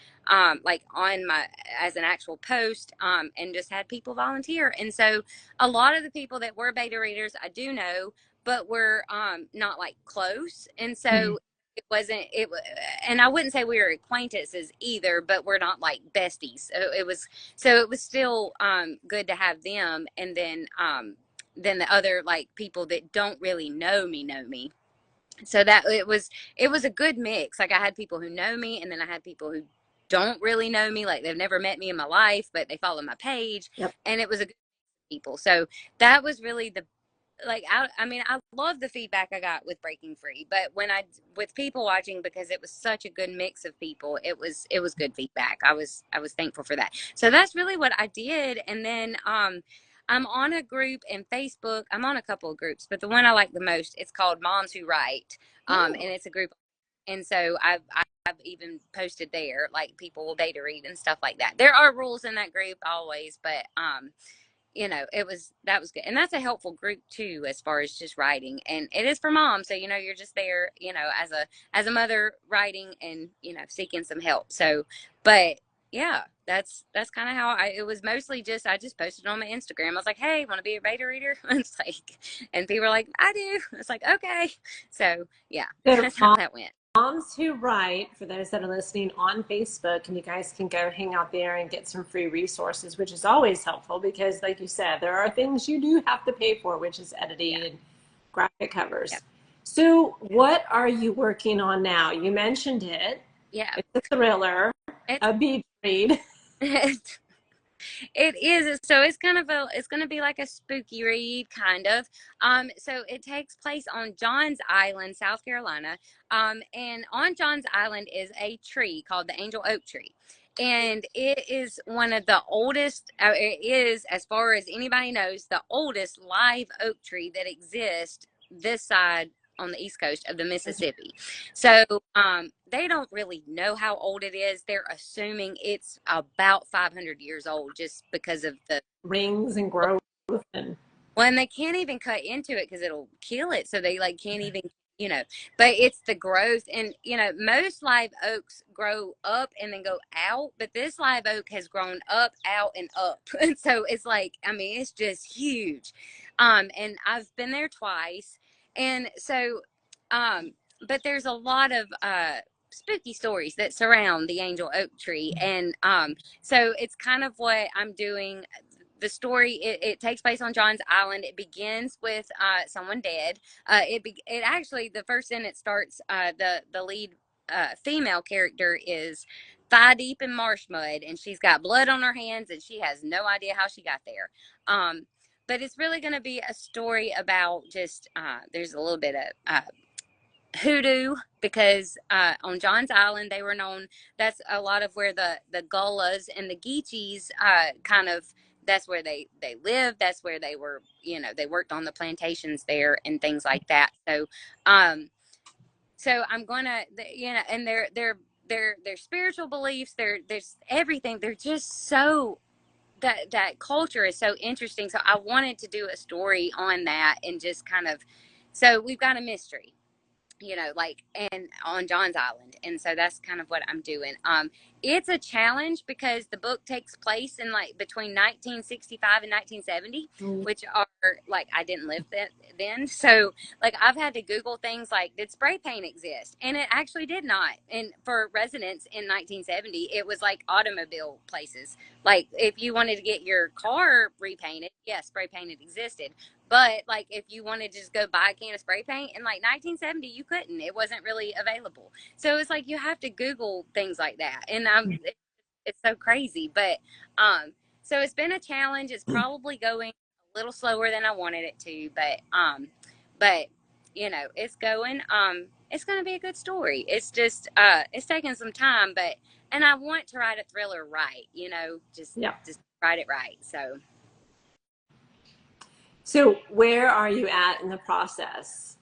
B: like on my, as an actual post, and just had people volunteer. And so a lot of the people that were beta readers, I do know, but we're, not like close. And so it wasn't, and I wouldn't say we were acquaintances either, but we're not like besties. So it was still, good to have them. And then the other like people that don't really know me. So that it was a good mix. Like I had people who know me, and then I had people who don't really know me, like they've never met me in my life, but they follow my page.
A: Yep.
B: And it was a good people. So that was really the, like, I mean, I love the feedback I got with Breaking Free, but with people watching, because it was such a good mix of people, it was good feedback. I was thankful for that. So that's really what I did. And then I'm on a group in Facebook. I'm on a couple of groups, but the one I like the most, it's called Moms Who Write. And it's a group, and so I've even posted there, like people will beta read and stuff like that. There are rules in that group always, but that was good. And that's a helpful group too, as far as just writing. And it is for moms. So, you're just there, as a mother writing and, seeking some help. So, but yeah, that's kind of how it was mostly just, I just posted on my Instagram. I was like, hey, want to be a beta reader? It's like, and people were like, I do. It's like, okay. So yeah,
A: So
B: that's how that went.
A: Moms Who Write, for those that are listening on Facebook, and you guys can go hang out there and get some free resources, which is always helpful because, like you said, there are things you do have to pay for, which is editing and graphic covers.
B: Yeah.
A: So what are you working on now? You mentioned it.
B: Yeah.
A: It's a thriller, a beach read.
B: It is. So it's going to be like a spooky read, kind of. So it takes place on Johns Island, South Carolina. And on Johns Island is a tree called the Angel Oak Tree. And it is one of the oldest, it is, as far as anybody knows, the oldest live oak tree that exists this side on the east coast of the Mississippi. So they don't really know how old it is. They're assuming it's about 500 years old, just because of the
A: rings and growth. And
B: well, and they can't even cut into it because it'll kill it. So they like can't even, but it's the growth. And, most live oaks grow up and then go out, but this live oak has grown up, out, and up. And so it's like, I mean, it's just huge. And I've been there twice. And so, but there's a lot of, spooky stories that surround the Angel Oak Tree. And, so it's kind of what I'm doing. The story, it takes place on John's Island. It begins with someone dead. It actually, the first sentence starts, the lead female character is thigh deep in marsh mud, and she's got blood on her hands, and she has no idea how she got there. But it's really going to be a story about just, there's a little bit of hoodoo, because on John's Island they were known, that's a lot of where the Gullas and the Geechees kind of, that's where they lived, that's where they were, they worked on the plantations there and things like that. So so I'm gonna, and their spiritual beliefs, there's everything. They're just so, that culture is so interesting. So I wanted to do a story on that, and just kind of, so we've got a mystery, like, and on John's Island. And so that's kind of what I'm doing. It's a challenge because the book takes place in like between 1965 and 1970, which are like, I didn't live then. So like, I've had to Google things like, did spray paint exist? And it actually did not. And for residents in 1970, it was like automobile places. Like if you wanted to get your car repainted, yes, spray painted existed. But like, if you wanted to just go buy a can of spray paint in like 1970, you couldn't. It wasn't really available. So it's like, you have to Google things like that, and it's so crazy. But so it's been a challenge. It's probably going a little slower than I wanted it to, but it's going. It's going to be a good story. It's just it's taking some time, but and I want to write a thriller right. Just
A: Yeah.
B: just write it right.
A: So where are you at in the process?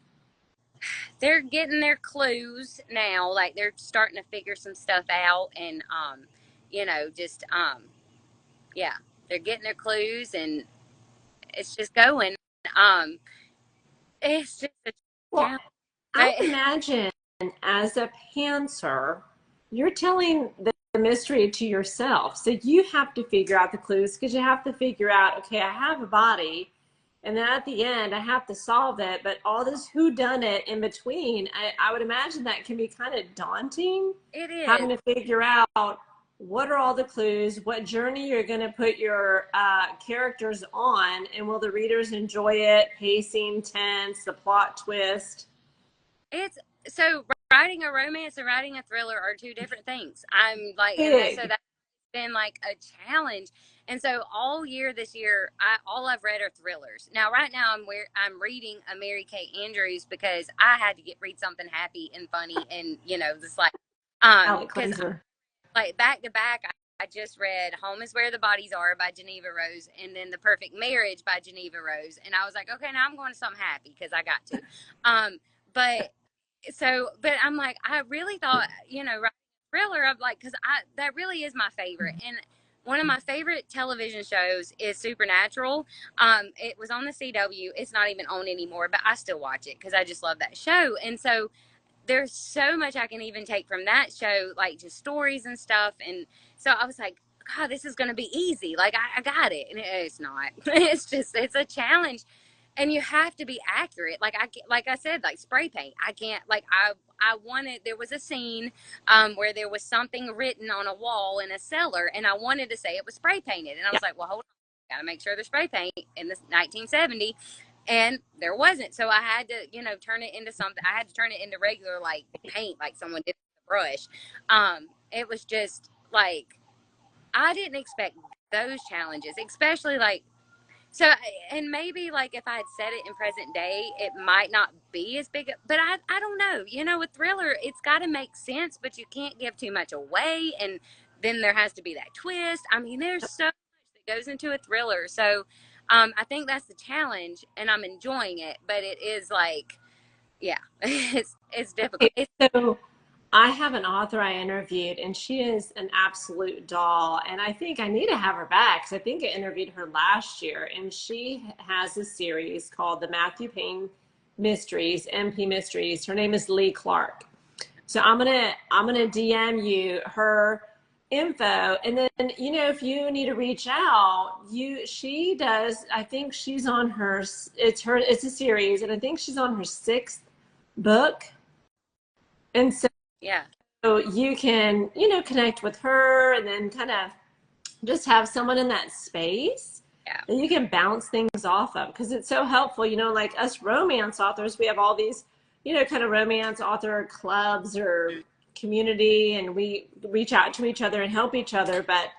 B: They're getting their clues now. Like, they're starting to figure some stuff out, and just yeah, they're getting their clues, and it's just going. Um, it's just a
A: Well,
B: challenge.
A: I imagine as a pantser, you're telling the mystery to yourself. So you have to figure out the clues, because you have to figure out, okay, I have a body, and then at the end I have to solve it. But all this who done it in between, I would imagine that can be kind of daunting.
B: It is.
A: Having to figure out what are all the clues, what journey you're going to put your characters on, and will the readers enjoy it? Pacing, tense, the plot twist.
B: It's so, writing a romance and writing a thriller are two different things. I'm like, so
A: Big.
B: that's been like a challenge. And so all year this year, all I've read are thrillers. Now, right now, I'm reading a Mary Kay Andrews, because I had to read something happy and funny, and just like,
A: Palate
B: because
A: cleanser.
B: like back to back, I just read Home is Where the Bodies Are by Geneva Rose, and then The Perfect Marriage by Geneva Rose. And I was like, okay, now I'm going to something happy, because I got to. But but I'm like, I really thought, writing a thriller, of like, because that really is my favorite. And one of my favorite television shows is Supernatural. It was on the CW. It's not even on anymore, but I still watch it because I just love that show. And so there's so much I can even take from that show, like just stories and stuff. And so I was like, God, this is going to be easy. Like, I got it. And it's not. It's a challenge. And you have to be accurate. Like I said, like spray paint. I can't, like, I wanted, there was a scene where there was something written on a wall in a cellar, and I wanted to say it was spray painted. And I
A: Yeah.
B: was like, well, hold on. Got to make sure there's spray paint in this 1970. And there wasn't. So I had to, turn it into something. I had to turn it into regular, like, paint, like someone did with a brush. It was just like, I didn't expect those challenges, especially like, so, and maybe like if I had said it in present day, it might not be as big, but I don't know. With thriller, it's got to make sense, but you can't give too much away. And then there has to be that twist. I mean, there's so much that goes into a thriller. So, I think that's the challenge, and I'm enjoying it, but it is like, yeah, it's difficult.
A: Okay, so I have an author I interviewed, and she is an absolute doll. And I think I need to have her back, because I think I interviewed her last year. And she has a series called the Matthew Paine Mysteries, MP Mysteries. Her name is Lee Clark. So I'm gonna DM you her info, and then if you need to reach out, she does. I think she's on her. It's a series, and I think she's on her sixth book, and so
B: Yeah.
A: you can connect with her, and then kind of just have someone in that space
B: Yeah.
A: that you can bounce things off of, because it's so helpful. Like us romance authors, we have all these kind of romance author clubs or community, and we reach out to each other and help each other. But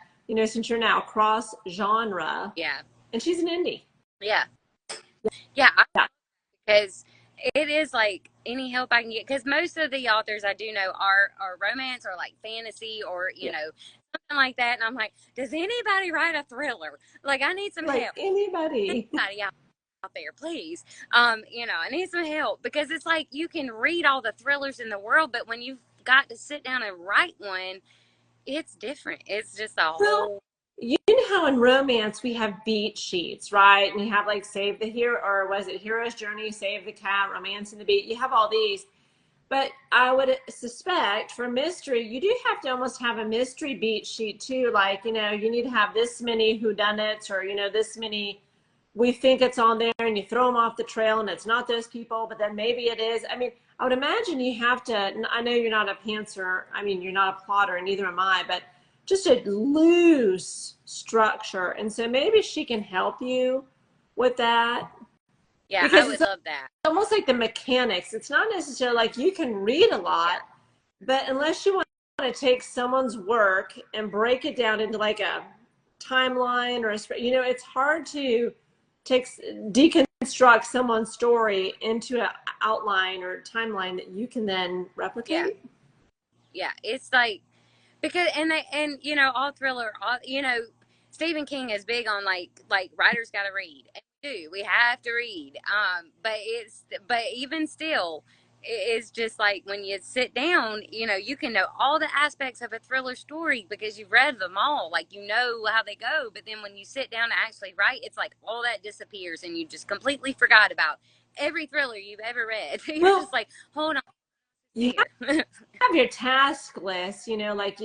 A: since you're now cross genre,
B: Yeah.
A: and she's an indie.
B: Yeah. Yeah.
A: Yeah.
B: Because it is like any help I can get. Because most of the authors I do know are romance or like fantasy, or something like that. And I'm like, does anybody write a thriller? Like, I need some
A: Like
B: help.
A: anybody.
B: Anybody, yeah. there, please. You know, I need some help, because it's like you can read all the thrillers in the world, but when you've got to sit down and write one, it's different. It's just a
A: Well,
B: whole,
A: you know how in romance we have beat sheets, right? And you have like Save the Hero, or was it Hero's Journey, Save the Cat, Romance in the Beat. You have all these. But I would suspect for mystery, you do have to almost have a mystery beat sheet too. Like, you know, you need to have this many whodunits, or, you know, this many, we think it's on there, and you throw them off the trail and it's not those people, but then maybe it is. I mean, I would imagine you have to, I know you're not a pantser. I mean, you're not a plotter, and neither am I, but just a loose structure. And so maybe she can help you with that,
B: yeah, I
A: because
B: would
A: it's
B: love that.
A: almost like the mechanics. It's not necessarily like you can read a lot, but unless you want to take someone's work and break it down into like a timeline or a, you know, it's hard to take, deconstruct someone's story into an outline or timeline that you can then
B: Yeah.
A: replicate.
B: Yeah. It's like, because, and you know, all thriller, all, you know, Stephen King is big on like writers got to read, and we have to read. But even still, it's just like when you sit down, you know, you can know all the aspects of a thriller story because you've read them all, like you know how they go. But then when you sit down to actually write, it's like all that disappears, and you just completely forgot about every thriller you've ever read. You're
A: Well,
B: just like, hold on
A: you
B: here.
A: have your task list, like,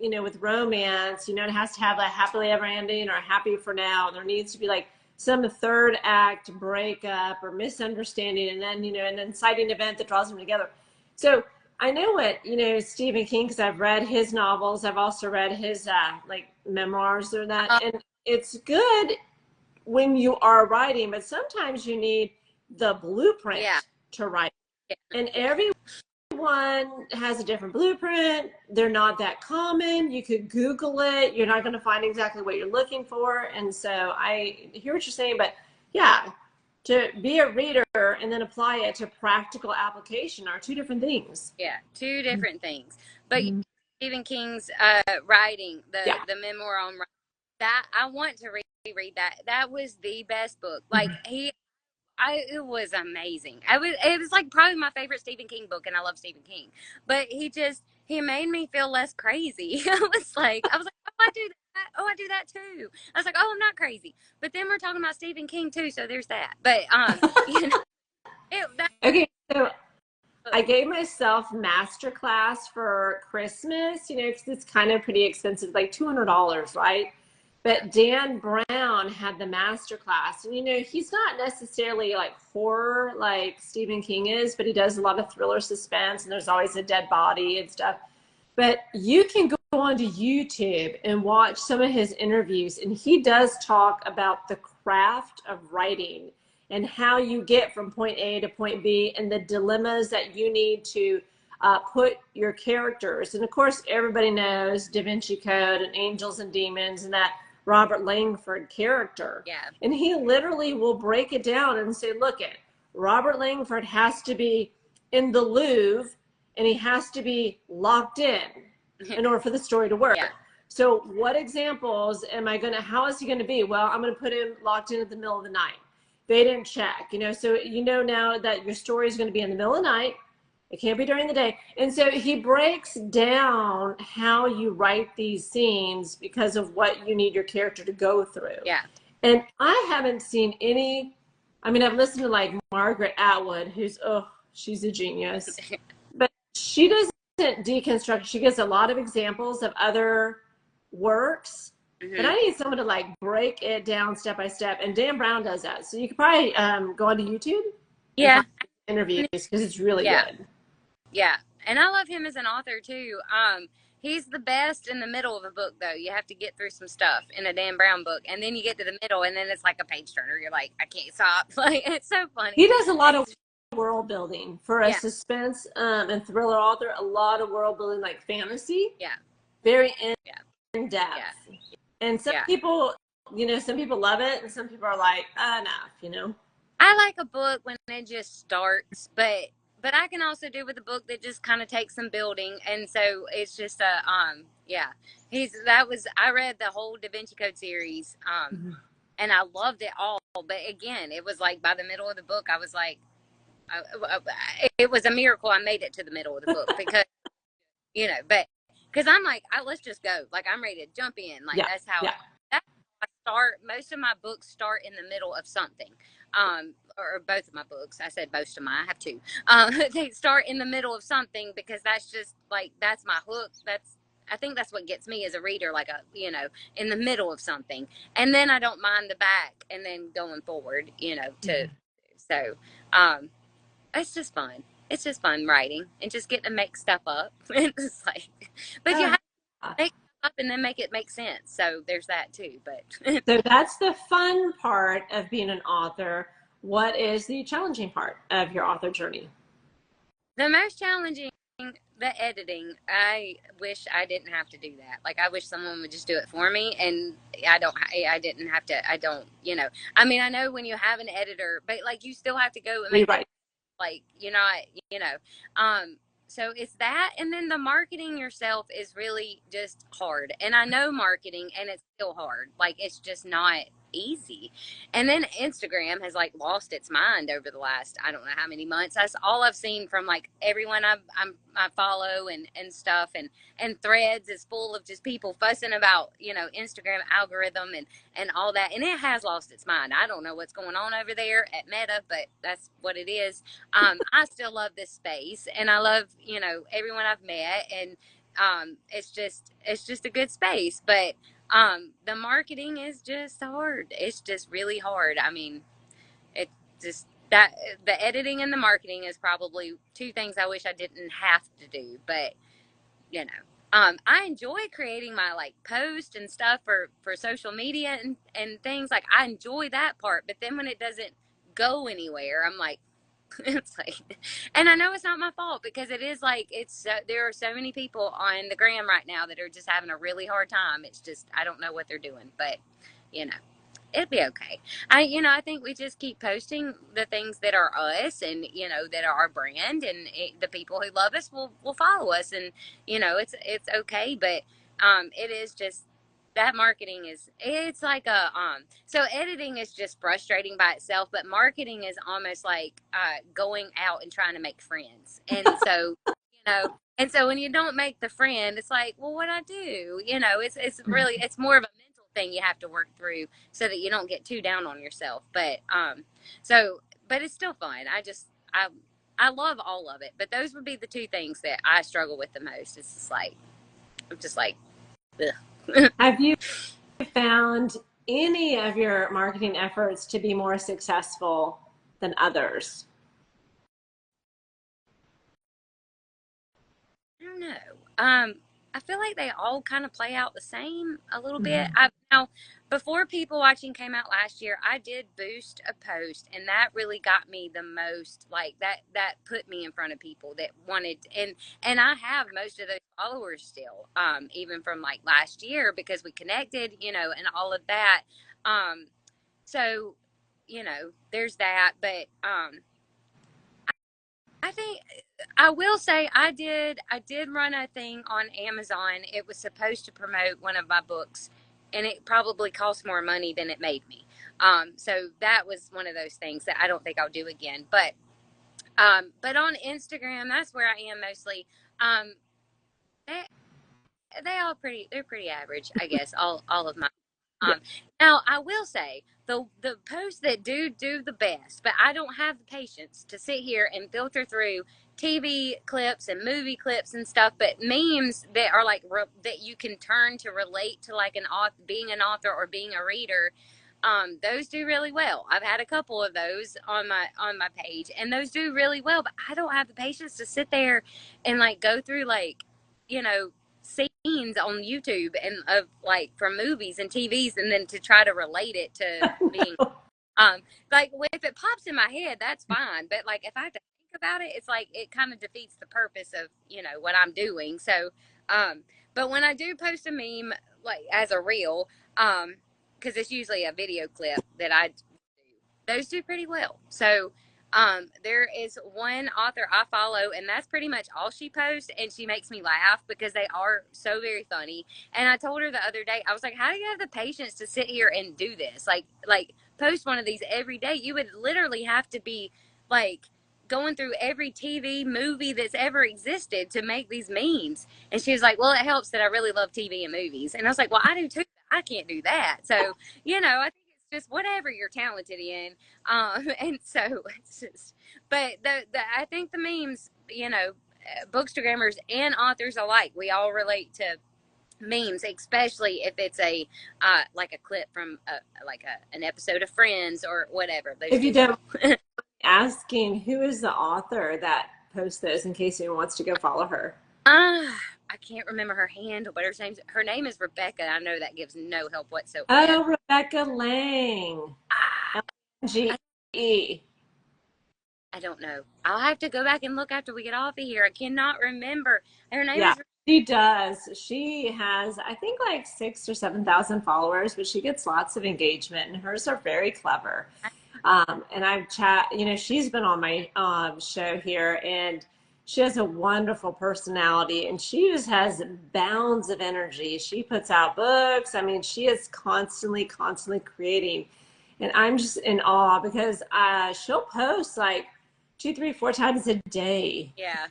A: you know, with romance, you know, it has to have a happily ever ending or a happy for now. There needs to be like some third act breakup or misunderstanding, and then, you know, an inciting event that draws them together. So I know what, you know, Stephen King, because I've read his novels. I've also read his like memoirs or that. And it's good when you are writing, but sometimes you need the blueprint
B: Yeah.
A: to write.
B: Yeah.
A: And everyone has a different blueprint. They're not that common. You could Google it. You're not going to find exactly what you're looking for. And so I hear what you're saying, but yeah, to be a reader and then apply it to practical application are two different things.
B: Yeah, two different things. But
A: Mhm.
B: Stephen King's writing,
A: Yeah.
B: the memoir on that, I want to reread that. That was the best book. Like it was amazing. It was like probably my favorite Stephen King book, and I love Stephen King. But he made me feel less crazy. I was like, oh, I do that. Oh, I do that too. I was like, oh, I'm not crazy. But then we're talking about Stephen King too, so there's that. But you know, that
A: Okay. So
B: book.
A: I gave myself masterclass for Christmas, you know, because it's kind of pretty expensive, like $200, right? But Dan Brown had the masterclass, and you know, he's not necessarily like horror like Stephen King is, but he does a lot of thriller suspense, and there's always a dead body and stuff. But you can go onto YouTube and watch some of his interviews, and he does talk about the craft of writing and how you get from point A to point B, and the dilemmas that you need to put your characters. And of course, everybody knows Da Vinci Code and Angels and Demons and that Robert Langford character.
B: Yeah.
A: And he literally will break it down and say, look, Robert Langford has to be in the Louvre, and he has to be locked in order for the story to work.
B: Yeah.
A: So what examples am I going to, how is he going to be? Well, I'm going to put him locked in at the middle of the night. They didn't check, you know, so you know now that your story is going to be in the middle of the night. It can't be during the day. And so he breaks down how you write these scenes because of what you need your character to go through.
B: Yeah.
A: And I haven't seen any, I mean, I've listened to like Margaret Atwood, who's, oh, she's a genius. But she doesn't deconstruct. She gives a lot of examples of other works. But I need someone to like break it down step by step. And Dan Brown does that. So you could probably go onto YouTube and
B: Yeah.
A: find interviews, because it's really
B: Yeah.
A: good.
B: Yeah. And I love him as an author too. He's the best in the middle of a book though. You have to get through some stuff in a Dan Brown book, and then you get to the middle, and then it's like a page turner. You're like, I can't stop. Like, it's so funny.
A: He does a lot of world building for a
B: Yeah.
A: suspense and thriller author. A lot of world building, like fantasy.
B: Yeah.
A: Very
B: Yeah.
A: in depth.
B: Yeah.
A: And some
B: Yeah.
A: people, you know, some people love it, and some people are like, enough, you know.
B: I like a book when it just starts, but I can also do with a book that just kind of takes some building, and so it's just a yeah. I read the whole Da Vinci Code series and I loved it all. But again, it was like by the middle of the book, I was like, it was a miracle I made it to the middle of the book because, but because I'm like, let's just go. Like, I'm ready to jump in. Like,
A: Yeah. Yeah.
B: that's how I start. Most of my books start in the middle of something. Or both of my books. I said most of mine. I have two. They start in the middle of something because that's just like, that's my hook. I think that's what gets me as a reader, like in the middle of something. And then I don't mind the back and then going forward, so, um, it's just fun. It's just fun writing and just getting to make stuff up. It's like, but you
A: Oh,
B: have to make stuff up and then make it make sense. So there's that too. But
A: so that's the fun part of being an author. What is the challenging part of your author journey?
B: the most challenging, the editing. I wish I didn't have to do that. Like, I wish someone would just do it for me, and I didn't have to. I don't. I mean, I know when you have an editor, but like, you still have to go and make the,
A: Rewrite.
B: like, you know um so it's that, and then the marketing yourself is really just hard, and I know marketing, and it's still hard. Like, it's just not easy. And then Instagram has like lost its mind over the last, I don't know how many months. That's all I've seen from like everyone I follow and stuff, and Threads is full of just people fussing about Instagram algorithm and all that, and it has lost its mind. I don't know what's going on over there at Meta, but that's what it is. I still love this space, and I love everyone I've met, and it's just a good space. But the marketing is just hard. It's just really hard. I mean, it just that the editing and the marketing is probably two things I wish I didn't have to do, but I enjoy creating my like post and stuff for social media and things. Like, I enjoy that part, but then when it doesn't go anywhere, I'm like, it's like, and I know it's not my fault, because it is like, there are so many people on the gram right now that are just having a really hard time. It's just, I don't know what they're doing, but you know it'd be okay. I think we just keep posting the things that are us, and that are our brand, and the people who love us will follow us, and it's okay. But it is just, that marketing is, it's like so editing is just frustrating by itself, but marketing is almost like going out and trying to make friends. And so when you don't make the friend, it's like, well, what I do, it's really, it's more of a mental thing you have to work through, so that you don't get too down on yourself. But it's still fun. I love all of it, but those would be the two things that I struggle with the most. It's just like, I'm just like, ugh.
A: Have you found any of your marketing efforts to be more successful than others?
B: I don't know. I feel like they all kind of play out the same a little bit. Now, before People Watching came out last year, I did boost a post, and that really got me the most. Like, that put me in front of people that wanted, and I have most of those followers still, even from like last year, because we connected, and all of that. Um, so, there's that, but I think I will say I did run a thing on Amazon. It was supposed to promote one of my books, and it probably cost more money than it made me. So that was one of those things that I don't think I'll do again. But on Instagram, that's where I am mostly. Um, they they're pretty average, I guess. All of my
A: Yeah.
B: um, now I will say, the posts that do the best, but I don't have the patience to sit here and filter through TV clips and movie clips and stuff. But memes that are like that you can turn to relate to, like, being an author or being a reader. Those do really well. I've had a couple of those on my page, and those do really well. But I don't have the patience to sit there and like go through, like, you know scenes on YouTube and of, like, from movies and TVs, and then to try to relate it to being like, if it pops in my head, that's fine. But like, if I have to think about it, it's like, it kind of defeats the purpose of what I'm doing. So but when I do post a meme, like, as a reel, because it's usually a video clip that I do, those do pretty well. So There is one author I follow, and that's pretty much all she posts, and she makes me laugh because they are so very funny. And I told her the other day, I was like, "How do you have the patience to sit here and do this? Like post one of these every day? You would literally have to be like going through every TV movie that's ever existed to make these memes." And she was like, "Well, it helps that I really love TV and movies." And I was like, "Well, I do too. I can't do that." So I think it's just whatever you're talented in. And so it's just, but I think the memes, bookstagrammers and authors alike, we all relate to memes, especially if it's a like a clip from an episode of Friends or whatever. Those
A: If you
B: just
A: don't asking, who is the author that posts those in case anyone wants to go follow her?
B: I can't remember her handle, but her name is Rebecca. I know that gives no help whatsoever.
A: Oh, Rebecca Lang.
B: Ah, I,
A: L-G-E.
B: I don't know. I'll have to go back and look after we get off of here. I cannot remember. Her name
A: Yeah,
B: is.
A: she does. She has, I think, like 6 or 7 thousand followers, but she gets lots of engagement, and hers are very clever. And I've she's been on my show here, and she has a wonderful personality, and she just has bounds of energy. She puts out books. I mean, she is constantly creating, and I'm just in awe because she'll post like 2, 3, 4 times a day.
B: Yeah.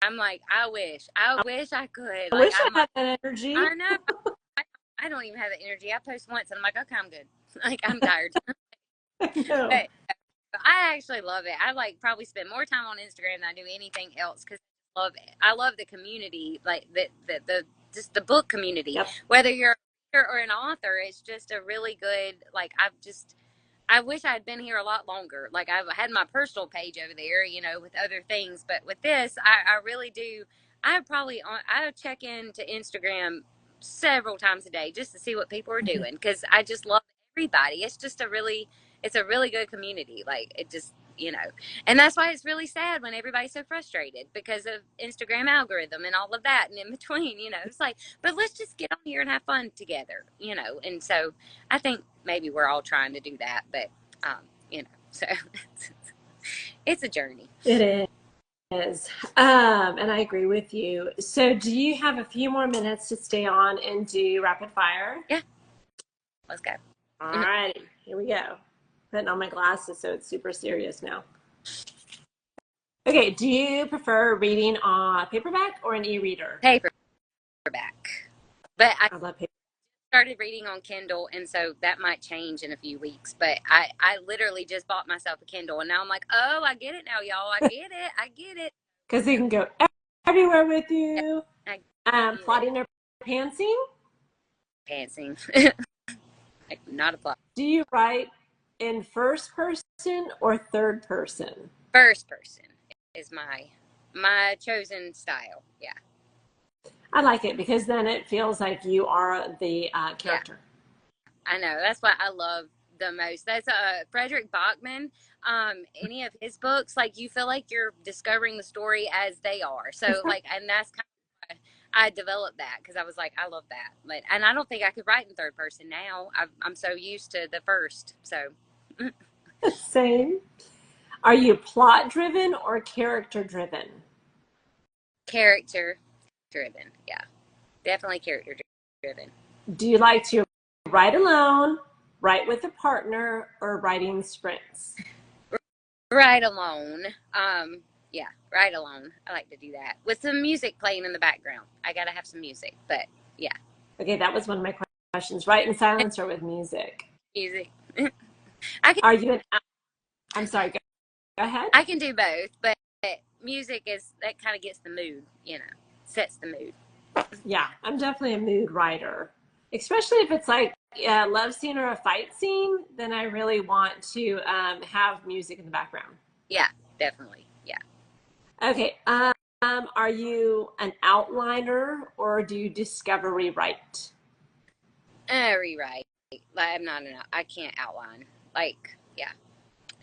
B: I'm like, I wish I could.
A: I
B: Like,
A: wish I
B: I'm like,
A: had that energy.
B: I know. I don't even have the energy. I post once and I'm like, okay, I'm good. Like, I'm tired.
A: No.
B: But I actually love it. I like probably spend more time on Instagram than I do anything else because I love the community, like the just the book community.
A: Yep.
B: Whether you're a reader or an author, it's just a really good. Like I wish I had been here a lot longer. Like I've had my personal page over there, with other things, but with this, I really do. I check into Instagram several times a day just to see what people are doing because I just love everybody. It's a really good community. Like it just, and that's why it's really sad when everybody's so frustrated because of Instagram algorithm and all of that and in between, it's like, but let's just get on here and have fun together, and so I think maybe we're all trying to do that, but, so it's a journey.
A: It is. And I agree with you. So, do you have a few more minutes to stay on and do rapid fire?
B: Yeah, let's go.
A: All righty, here we go. Putting on my glasses so it's super serious now. Okay, do you prefer reading on paperback or an e-reader?
B: Paperback, but I
A: I love paper.
B: started reading on Kindle, and so that might change in a few weeks. But I literally just bought myself a Kindle, and now I'm like, oh, I get it now, y'all. I get it.
A: Because they can go everywhere with you.
B: I
A: Plotting or pantsing?
B: Pantsing. Like, not a plot.
A: Do you write in first person or third person?
B: First person is my chosen style. Yeah.
A: I like it because then it feels like you are the character.
B: Yeah, I know. That's what I love the most. That's Frederick Bachman. Any of his books, like you feel like you're discovering the story as they are. So like, and that's kind of why I developed that because I was like, I love that. And I don't think I could write in third person now. I'm so used to the first. So
A: Same. Are you plot driven or character driven?
B: character driven. Yeah, definitely character driven.
A: Do you like to write alone, write with a partner, or writing sprints?
B: Right alone. Yeah, right alone. I like to do that with some music playing in the background. I gotta have some music, but yeah,
A: Okay, that was one of my questions. Write in silence or with music?
B: music. I can
A: Are you an, I'm sorry, go ahead.
B: I can do both, but music is that kind of gets the mood, sets the mood.
A: Yeah, I'm definitely a mood writer, especially if it's like a love scene or a fight scene. Then I really want to have music in the background.
B: Yeah, definitely. Yeah.
A: Okay, are you an outliner or do you discovery write?
B: Rewrite. Like I can't outline. Like, yeah,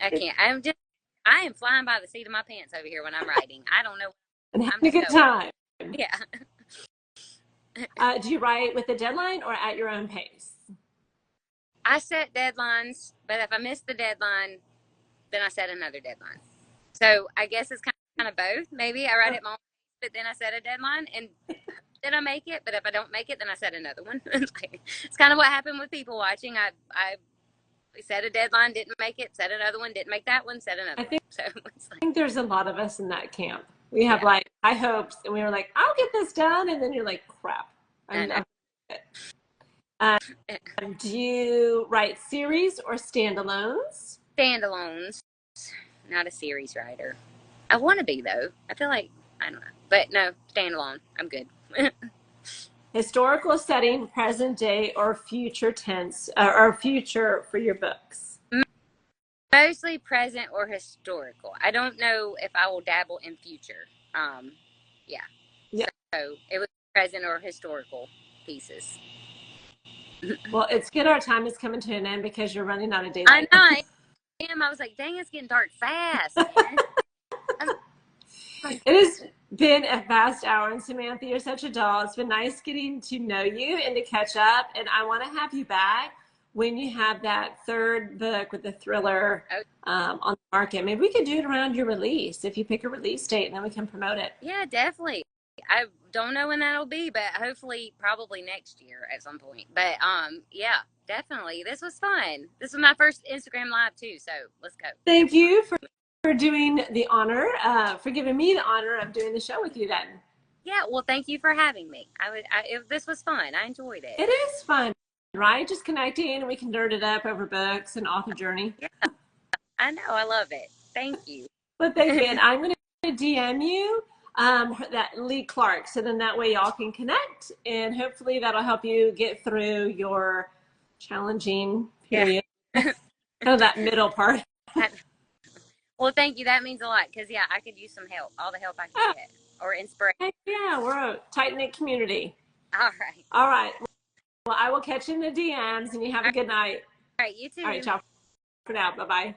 B: I can't. I am flying by the seat of my pants over here when I'm writing. I don't know.
A: And
B: I'm
A: having a
B: just
A: good time.
B: yeah.
A: Do you write with a deadline or at your own pace?
B: I set deadlines, but if I miss the deadline, then I set another deadline. So I guess it's kind of both. Maybe I write it my, but then I set a deadline and then I make it. But if I don't make it, then I set another one. It's kind of what happened with people watching. I set a deadline, didn't make it, set another one, didn't make that one, set another one. So it's
A: I think there's a lot of us in that camp. We have like high hopes, and we were like, "I'll get this done," and then you're like, "Crap." Do you write series or standalones?
B: Standalones. Not a series writer. I want to be though. I feel like I don't know, but no, standalone. I'm good.
A: Historical setting, present day, or future tense, or future for your books?
B: Mostly present or historical. I don't know if I will dabble in future. Yeah. So it was present or historical pieces.
A: Well, it's good our time is coming to an end because you're running out of daylight.
B: I know. I was like, dang, it's getting dark fast.
A: It has been a fast hour, and Samantha, you're such a doll. It's been nice getting to know you and to catch up, and I want to have you back when you have that third book with the thriller on the market. Maybe we could do it around your release if you pick a release date, and then we can promote it.
B: Yeah, definitely. I don't know when that'll be, but hopefully probably next year at some point. But yeah, definitely. This was fun. This was my first Instagram live too, so let's go.
A: Thank you for doing the honor, for giving me the honor of doing the show with you then.
B: Yeah, well, thank you for having me. This was fun. I enjoyed it.
A: It is fun, right? Just connecting, and we can nerd it up over books and author journey.
B: Yeah, I know. I love it. Thank you.
A: But thank you. And I'm going to DM you that Lee Clark, so then that way y'all can connect, and hopefully that'll help you get through your challenging period. Kind of that middle part.
B: Well, thank you. That means a lot because, yeah, I could use some help. All the help I can get or inspiration.
A: Yeah, we're a tight-knit community.
B: All right.
A: All right. Well, I will catch you in the DMs, and you have a good night.
B: All right. You too.
A: All right. Ciao for now. Bye-bye.